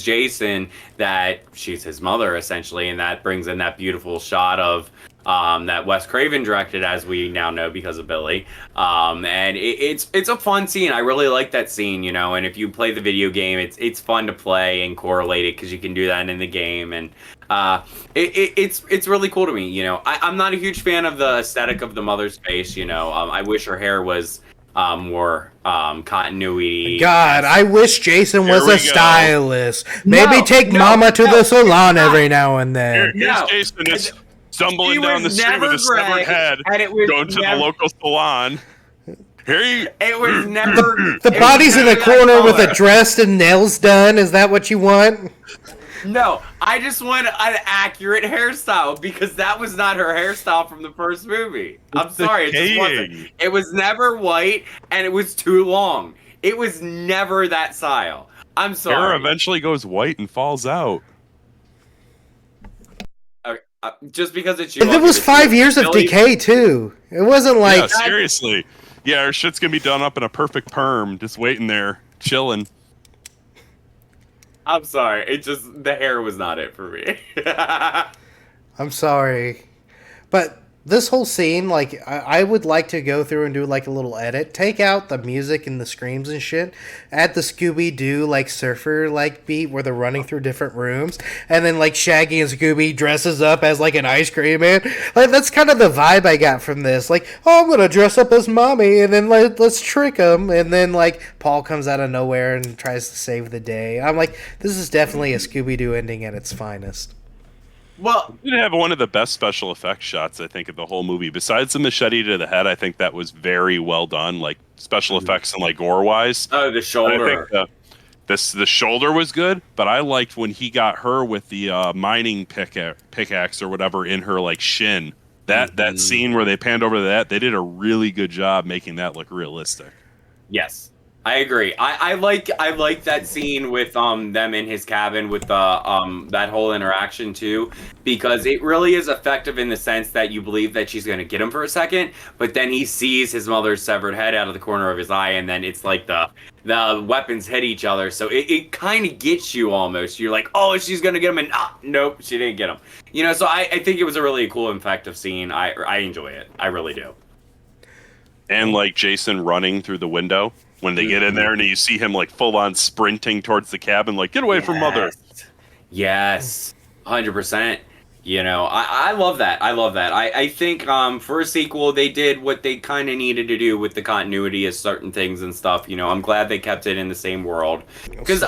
Jason that she's his mother, essentially, and that brings in that beautiful shot of that Wes Craven directed, as we now know because of Billy. And it's a fun scene. I really like that scene, and if you play the video game, it's fun to play and correlate it because you can do that in the game. And it's really cool to me. I'm not a huge fan of the aesthetic of the mother's face. I wish her hair was more continuity. God, I wish Jason was a stylist. Maybe take no, Mama to no, the salon every now and then. Here's No. Jason is stumbling He down the was street with never a severed gray, head, and it was going to the local salon. It was never. The body's in the corner with a dress and nails done. Is that what you want? No, I just want an accurate hairstyle because that was not her hairstyle from the first movie. I'm sorry, it just wasn't. It was never white and it was too long. It was never that style. I'm sorry. Hair eventually goes white and falls out. Just because it's you. But there was 5 years of decay too. It wasn't like Yeah, seriously. Yeah, her shit's gonna be done up in a perfect perm, just waiting there, chilling. I'm sorry. It just the hair was not it for me. I'm sorry, but this whole scene, like, I would like to go through and do like a little edit, take out the music and the screams and shit, add the Scooby Doo like surfer like beat where they're running through different rooms, and then like Shaggy and Scooby dresses up as like an ice cream man. Like that's kind of the vibe I got from this. Like, oh, I'm gonna dress up as mommy, and then let's trick him, and then like Paul comes out of nowhere and tries to save the day. I'm like, this is definitely a Scooby Doo ending at its finest. Well, It did have one of the best special effects shots, I think, of the whole movie. Besides the machete to the head, I think that was very well done, like special effects and like gore wise. oh, the shoulder. I think the shoulder was good, but I liked when he got her with the mining pickaxe or whatever in her like shin. That scene where they panned over to that, they did a really good job making that look realistic. Yes, I agree. I like that scene with them in his cabin with the that whole interaction too, because it really is effective in the sense that you believe that she's going to get him for a second, but then he sees his mother's severed head out of the corner of his eye, and then it's like the weapons hit each other, so it kind of gets you almost. You're like, oh, she's going to get him, and nope, she didn't get him. You know, so I think it was a really cool, effective scene. I enjoy it. I really do. And like Jason running through the window when they get in there and you see him like full on sprinting towards the cabin, like, get away from mother. Yes, 100%. You know, I love that. I love that. I think for a sequel, they did what they kind of needed to do with the continuity of certain things and stuff. You know, I'm glad they kept it in the same world. Because,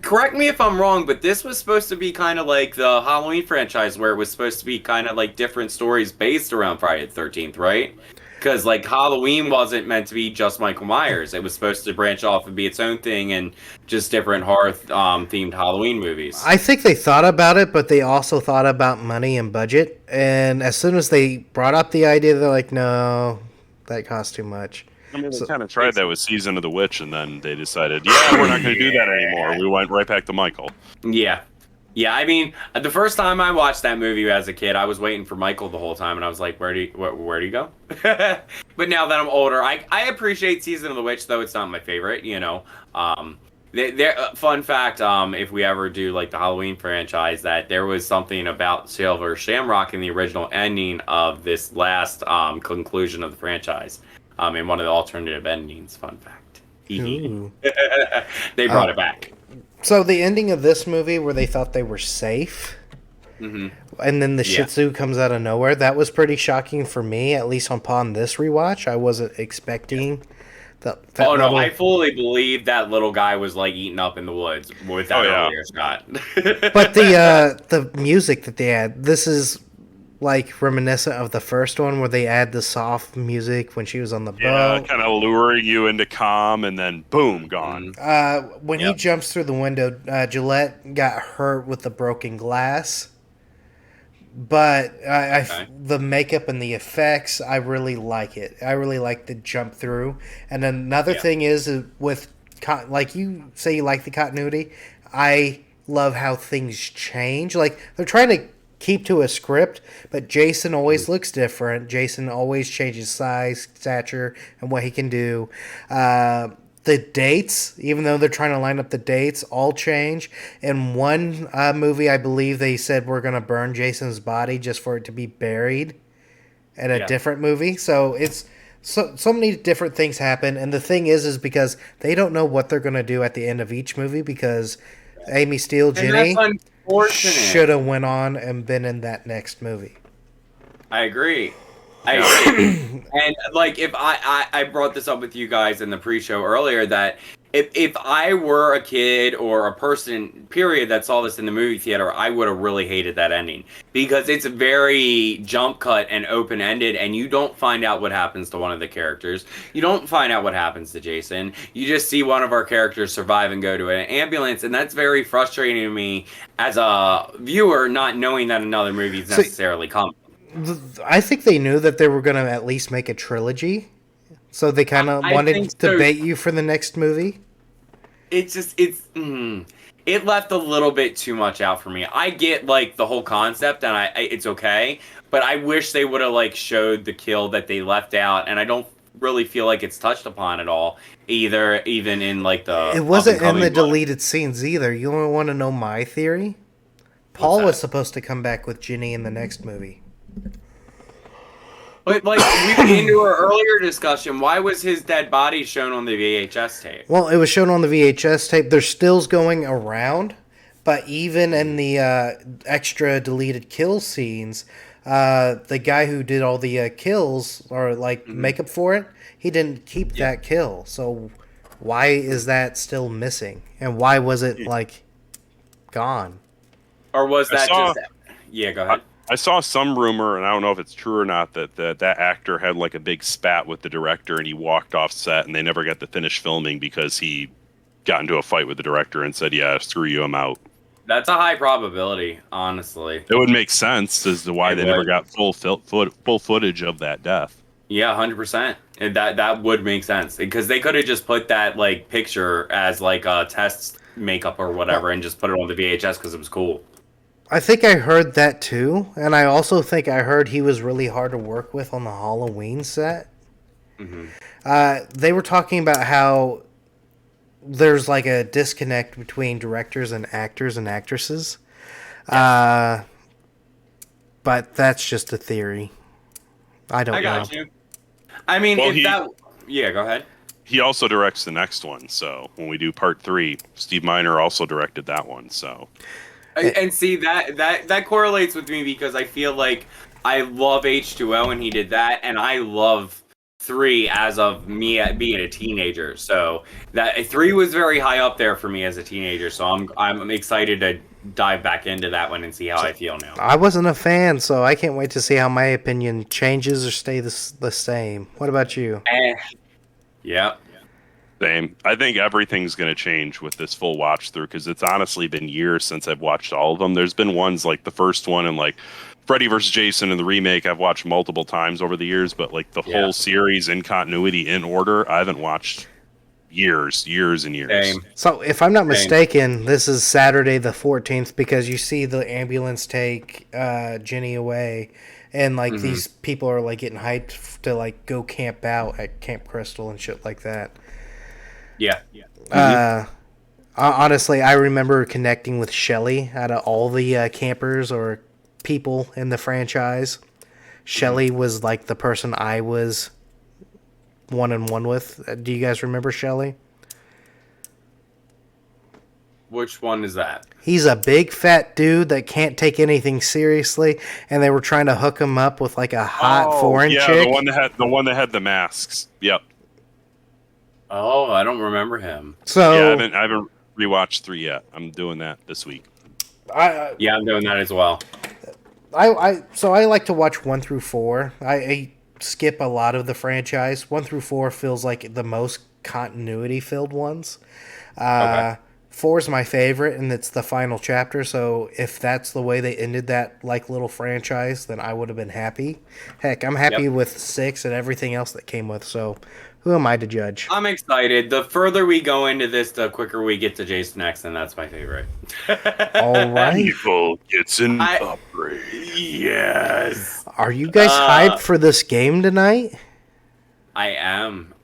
correct me if I'm wrong, but this was supposed to be kind of like the Halloween franchise where it was supposed to be kind of like different stories based around Friday the 13th, right? Because, like, Halloween wasn't meant to be just Michael Myers. It was supposed to branch off and be its own thing and just different horror-themed Halloween movies. I think they thought about it, but they also thought about money and budget. And as soon as they brought up the idea, they're like, no, that costs too much. I mean, they kind of tried that with Season of the Witch, and then they decided, yeah, we're not going to do that anymore. We went right back to Michael. Yeah. Yeah, I mean, the first time I watched that movie as a kid, I was waiting for Michael the whole time, and I was like, where do you go? But now that I'm older, I appreciate Season of the Witch, though it's not my favorite, you know. Fun fact, if we ever do, like, the Halloween franchise, that there was something about Silver Shamrock in the original ending of this last conclusion of the franchise, in one of the alternative endings. Fun fact. They brought it back. So the ending of this movie where they thought they were safe, and then the Shih Tzu comes out of nowhere, that was pretty shocking for me, at least upon this rewatch. I wasn't expecting that. I fully believe that little guy was like eaten up in the woods with that earlier shot. But the music that they had, this is like reminiscent of the first one where they add the soft music when she was on the boat. Kind of luring you into calm, and then boom, gone. When he jumps through the window, Gillette got hurt with the broken glass. But the makeup and the effects, I really like it. I really like the jump through. And another thing is with, like you say you like the continuity, I love how things change. Like, they're trying to keep to a script, but Jason always looks different. Jason always changes size, stature, and what he can do. The dates, even though they're trying to line up the dates, all change. In one movie, I believe they said we're going to burn Jason's body just for it to be buried in a different movie. So it's so many different things happen. And the thing is because they don't know what they're going to do at the end of each movie, because Amy Steele, Ginny, should have went on and been in that next movie. I agree. And like, if I brought this up with you guys in the pre-show earlier, that if I were a kid or a person, period, that saw this in the movie theater, I would have really hated that ending, because it's very jump cut and open-ended, and you don't find out what happens to one of the characters. You don't find out what happens to Jason. You just see one of our characters survive and go to an ambulance, and that's very frustrating to me as a viewer, not knowing that another movie is necessarily coming. I think they knew that they were going to at least make a trilogy, so they kind of wanted to bait you for the next movie. It left a little bit too much out for me. I get, like, the whole concept, and it's okay, but I wish they would have, like, showed the kill that they left out, and I don't really feel like it's touched upon at all, even in, like, the... It wasn't in the deleted scenes either. You want to know my theory? Paul was supposed to come back with Ginny in the next movie. But like we into our earlier discussion, why was his dead body shown on the VHS tape? Well, it was shown on the VHS tape. There's stills going around, but even in the extra deleted kill scenes, the guy who did all the kills or like makeup for it, he didn't keep that kill. So why is that still missing? And why was it like gone? Or was that just? Yeah, go ahead. I saw some rumor, and I don't know if it's true or not, that actor had like a big spat with the director, and he walked off set, and they never got to finish filming because he got into a fight with the director and said, "Yeah, screw you, I'm out." That's a high probability, honestly. It would make sense as to why they never got full footage of that death. Yeah, 100%. And that would make sense because they could have just put that like picture as like a test makeup or whatever, and just put it on the VHS because it was cool. I think I heard that too, and I also think I heard he was really hard to work with on the Halloween set. They were talking about how there's like a disconnect between directors and actors and actresses. But that's just a theory. I don't know. I got you. I mean, yeah, go ahead. He also directs the next one, so when we do part 3, Steve Miner also directed that one, so... And see, that correlates with me because I feel like I love H2O and he did that, and I love 3 as of me being a teenager. So that 3 was very high up there for me as a teenager. So I'm excited to dive back into that one and see how I feel now. I wasn't a fan, so I can't wait to see how my opinion changes or stay the same. What about you? Yeah. Same. I think everything's going to change with this full watch through because it's honestly been years since I've watched all of them. There's been ones like the first one and like Freddy vs. Jason and the remake I've watched multiple times over the years, but like the whole series in continuity in order, I haven't watched years and years. Same. So if I'm not mistaken, this is Saturday the 14th because you see the ambulance take Jenny away and like these people are like getting hyped to like go camp out at Camp Crystal and shit like that. Yeah. Honestly, I remember connecting with Shelly out of all the campers or people in the franchise. Shelly was like the person I was one-on-one with. Do you guys remember Shelly? Which one is that? He's a big fat dude that can't take anything seriously, and they were trying to hook him up with like a hot foreign chick. The one that had the masks. Yep. Oh, I don't remember him. So yeah, I haven't rewatched 3 yet. I'm doing that this week. I'm doing that as well. So I like to watch 1 through 4. I skip a lot of the franchise. 1 through 4 feels like the most continuity filled ones. 4 is my favorite, and it's the final chapter. So if that's the way they ended that like little franchise, then I would have been happy. Heck, I'm happy with 6 and everything else that came with. So who am I to judge? I'm excited. The further we go into this, the quicker we get to Jason X, and that's my favorite. All right. Evil gets an upgrade. Yes. Are you guys hyped for this game tonight? I am.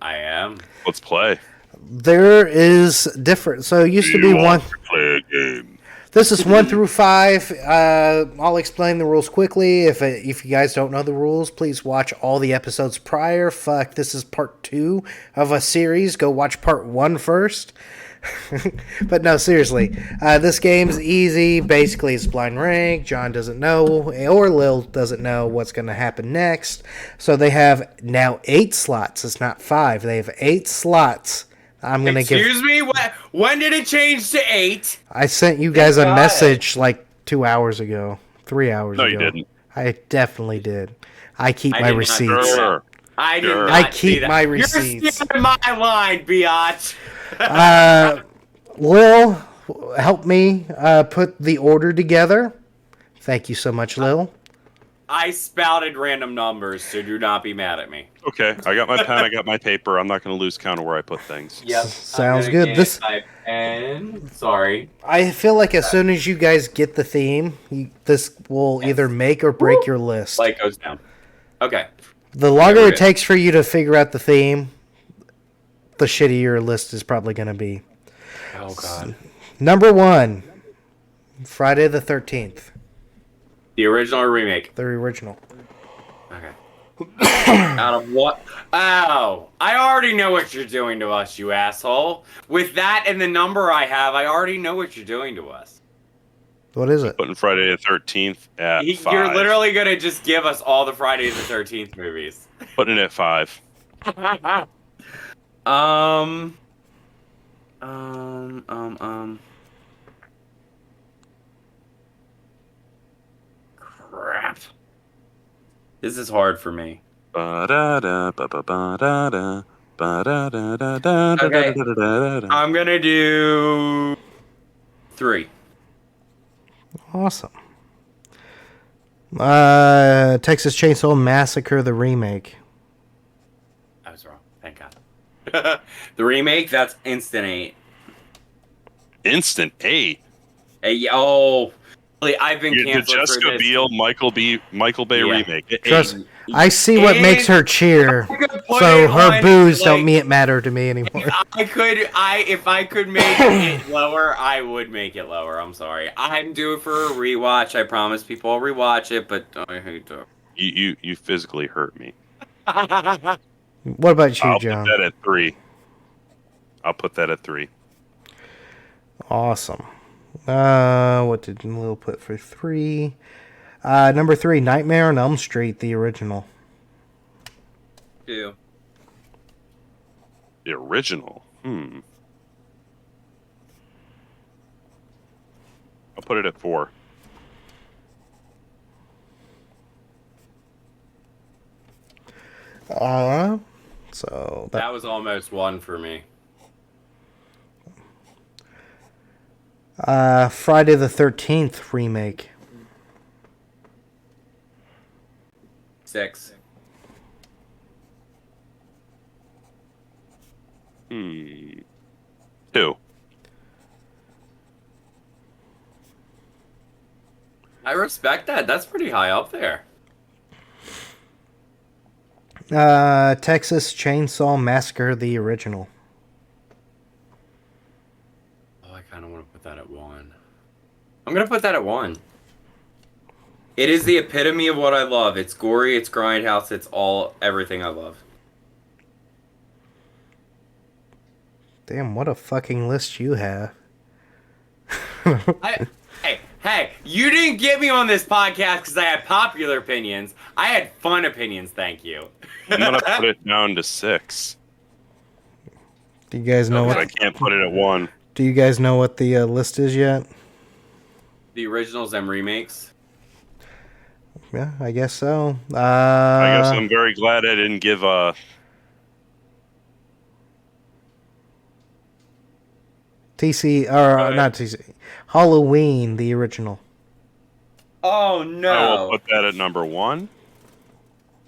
Let's play. There is different. So it used to be one. Play a game. This is 1 through 5. I'll explain the rules quickly. If you guys don't know the rules, please watch all the episodes prior. Fuck, this is part 2 of a series. Go watch part 1 first. But no, seriously. This game's easy. Basically, it's blind rank. John doesn't know, or Lil doesn't know what's going to happen next. So they have now 8 slots. It's not 5. They have 8 slots. I'm gonna Excuse me? When did it change to 8? I sent you guys a message like 2 hours ago, 3 hours ago. No, you didn't. I definitely did. I keep my receipts. I did not I keep see that. my receipts. You're stealing my line, biatch. Lil, help me put the order together. Thank you so much, Lil. I spouted random numbers, so do not be mad at me. Okay, I got my pen, I got my paper. I'm not going to lose count of where I put things. Yep. Sounds good. Sorry. I feel like as soon as you guys get the theme, this will either make or break your list. Light goes down. Okay. The longer it takes for you to figure out the theme, the shittier your list is probably going to be. Oh, God. Number 1, Friday the 13th. The original or remake? The original. Okay. Out of what? Oh, I already know what you're doing to us, you asshole. With that and the number I have, I already know what you're doing to us. What is it? Putting Friday the 13th at You're 5. literally gonna just give us all the Friday the 13th movies. Putting it at 5. Um. Crap. This is hard for me. Okay. I'm gonna do 3. Awesome. Texas Chainsaw Massacre, the remake. I was wrong. Thank God. The remake, that's instant 8. Instant 8. Hey, oh, I've been The canceled for Jessica this. Biel, Michael Bay remake. Trust, I see what makes her cheer, so her boos don't matter to me anymore. If I could make it lower, I would make it lower. I'm sorry. I'm due for a rewatch. I promise people I'll rewatch it, but I hate to. You physically hurt me. What about you, I'll John? put that at 3. I'll put that at 3. Awesome. What did Lil put for 3? Number 3, Nightmare on Elm Street, the original. 2. The original. I'll put it at 4. So That was almost 1 for me. Friday the 13th remake. 6. 2. I respect that. That's pretty high up there. Texas Chainsaw Massacre, the original. Oh, I kind of want to put that at 1. I'm gonna put that at 1. It is the epitome of what I love. It's gory, it's grindhouse, it's everything I love. Damn, what a fucking list you have. Hey, you didn't get me on this podcast because I had popular opinions. I had fun opinions, thank you. I'm gonna put it down to 6. Do you guys know But I what? can't put it at 1. Do you guys know what the list is yet? The originals and remakes. Yeah, I guess so. I guess I'm very glad I didn't give not TC. Halloween, the original. Oh no! I will put that at number 1.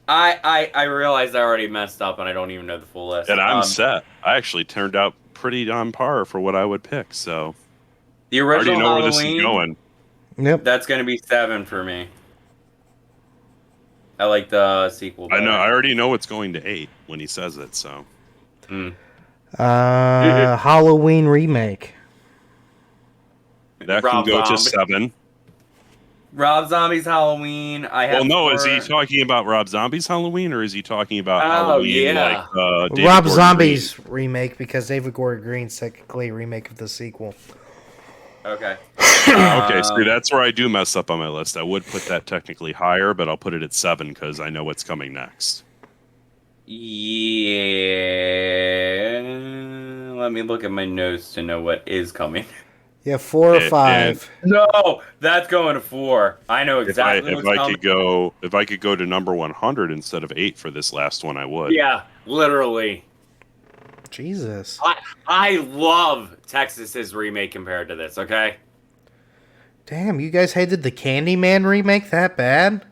I realized I already messed up and I don't even know the full list. And I'm set. I actually turned out pretty on par for what I would pick, so the I already original know Halloween, where this is going. Yep. That's gonna be 7 for me. I like the sequel better. I know. I already know it's going to 8 when he says it. So Halloween remake. that Rob can go to Zombie. 7. Rob Zombie's Halloween. I have. Well, no, 4. is he talking about Rob Zombie's Halloween, or is he talking about Oh, Halloween yeah. like David Rob Gordon Zombie's remake, because David Gordon Green's technically a remake of the sequel. Okay. Green? Okay, so that's where I do mess up on my list. I would put that technically higher, but I'll put it at 7 because I know what's coming next. Yeah. Let me look at my notes to know what is coming. Yeah, 4 or 5. No, that's going to 4. I know exactly If what's I coming. could go to number 100 instead of 8 for this last one, I would. Yeah, literally. Jesus. I love Texas's remake compared to this. Okay. Damn, you guys hated the Candyman remake that bad?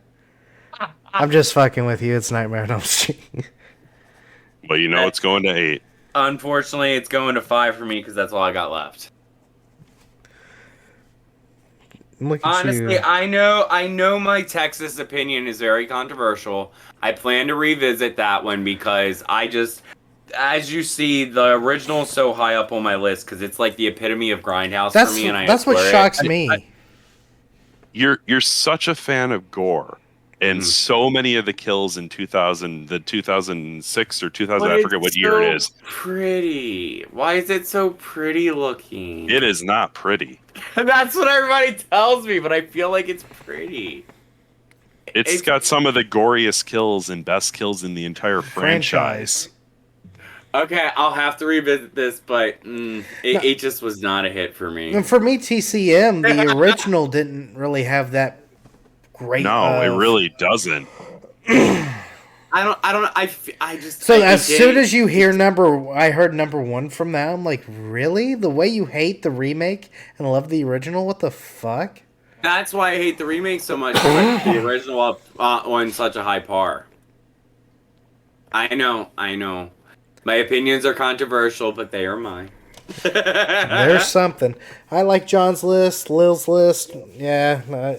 I'm just fucking with you. It's Nightmare on Elm Street. But you know it's going to 8. Unfortunately, it's going to 5 for me because that's all I got left. Look at Honestly, you. I know my Texas opinion is very controversial. I plan to revisit that one because as you see, the original is so high up on my list because it's like the epitome of grindhouse for me, and That's what adore it. shocks me. You're such a fan of gore, And so many of the kills in 2006 or 2000, But I forget what year it is. Pretty. Why is it so pretty looking? It is not pretty. That's what everybody tells me, but I feel like it's pretty. It's got some of the goriest kills and best kills in the entire franchise. Okay, I'll have to revisit this, but it just was not a hit for me. And for me, TCM, the original didn't really have that great. No, it really doesn't. I just. So as soon as you hear I heard number one from that, I'm like, really? The way you hate the remake and love the original? What the fuck? That's why I hate the remake so much. The original up on such a high par. I know. My opinions are controversial, but they are mine. There's something. I like John's list, Lil's list. Yeah,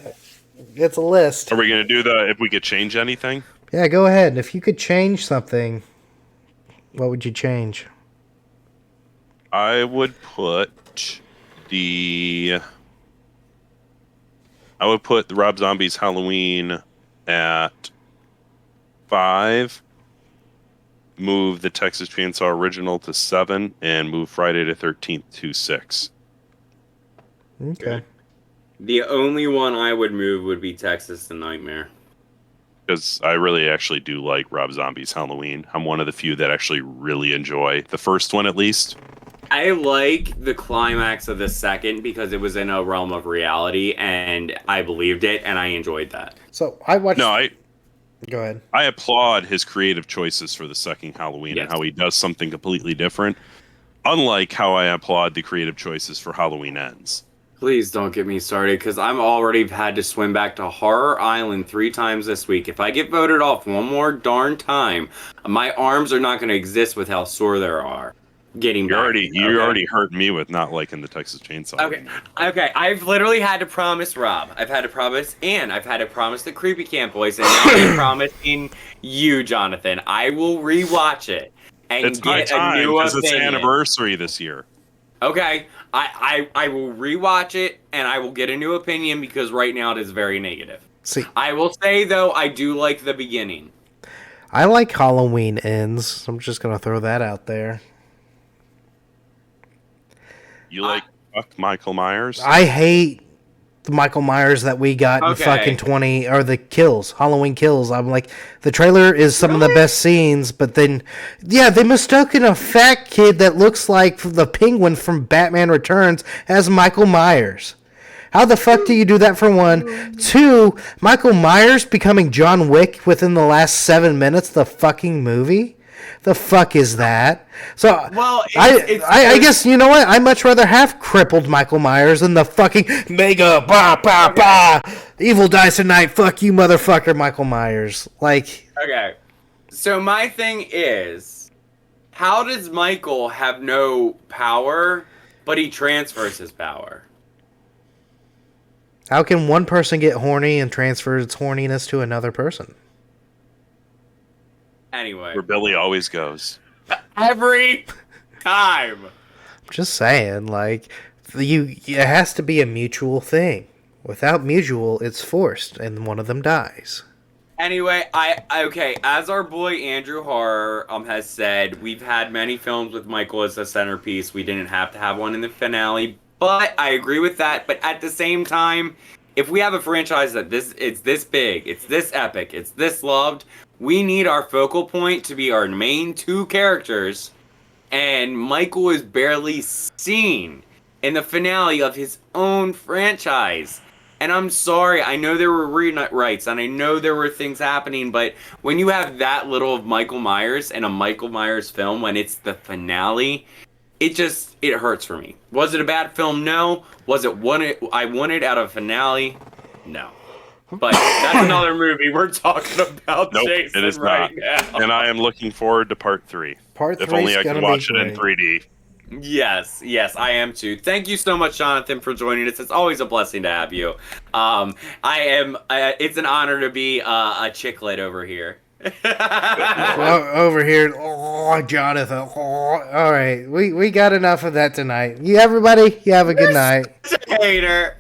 it's a list. Are we going to do if we could change anything? Yeah, go ahead. If you could change something, what would you change? I would put Rob Zombie's Halloween at 5. Move the Texas Chainsaw Original to 7, and move Friday the 13th to 6. Okay. The only one I would move would be Texas the Nightmare. Because I really actually do like Rob Zombie's Halloween. I'm one of the few that actually really enjoy the first one, at least. I like the climax of the second because it was in a realm of reality, and I believed it, and I enjoyed that. So I watched... Go ahead. I applaud his creative choices for the second Halloween and how he does something completely different. Unlike how I applaud the creative choices for Halloween Ends. Please don't get me started, because I'm already had to swim back to Horror Island 3 times this week. If I get voted off one more darn time, my arms are not going to exist with how sore there are. You already hurt me with not liking the Texas Chainsaw. Okay. I've literally had to promise Rob. I've had to promise Ann. I've had to promise the Creepy Camp Boys, and now I'm promising you, Jonathan. I will rewatch it and it's get my time, a new opinion. It's anniversary this year. Okay, I will rewatch it and I will get a new opinion because right now it is very negative. See, I will say though, I do like the beginning. I like Halloween Ends. I'm just gonna throw that out there. You like fuck Michael Myers? I hate the Michael Myers that we got in fucking 20 or the kills, Halloween Kills. I'm like, the trailer is some of the best scenes, but then they mistaken a fat kid that looks like the Penguin from Batman Returns as Michael Myers. How the fuck do you do that, for one? 2, Michael Myers becoming John Wick within the last 7 minutes of the fucking movie? The fuck is that? So, I guess, you know what? I'd much rather have crippled Michael Myers than the fucking mega evil dies tonight, fuck you motherfucker Michael Myers. Like... Okay. So my thing is, how does Michael have no power, but he transfers his power? How can one person get horny and transfer its horniness to another person? Anyway. Where Billy always goes. Every time. I'm just saying, like, it has to be a mutual thing. Without mutual, it's forced, and one of them dies. Anyway, okay, as our boy Andrew Horror has said, we've had many films with Michael as a centerpiece. We didn't have to have one in the finale, but I agree with that. But at the same time, if we have a franchise that it's this big, it's this epic, it's this loved, we need our focal point to be our main 2 characters, and Michael is barely seen in the finale of his own franchise. And I'm sorry, I know there were rewrites, and I know there were things happening, but when you have that little of Michael Myers in a Michael Myers film, when it's the finale, it hurts for me. Was it a bad film? No. Was it I wanted out of finale? No. But that's another movie we're talking about. Nope, Jason, it is right not. now. And I am looking forward to part 3. If only I can watch it in 3D. Yes, I am too. Thank you so much, Jonathan, for joining us. It's always a blessing to have you. It's an honor to be a chicklet over here. Over here, Jonathan. All right, we got enough of that tonight. Everybody, you have a good night. Hater.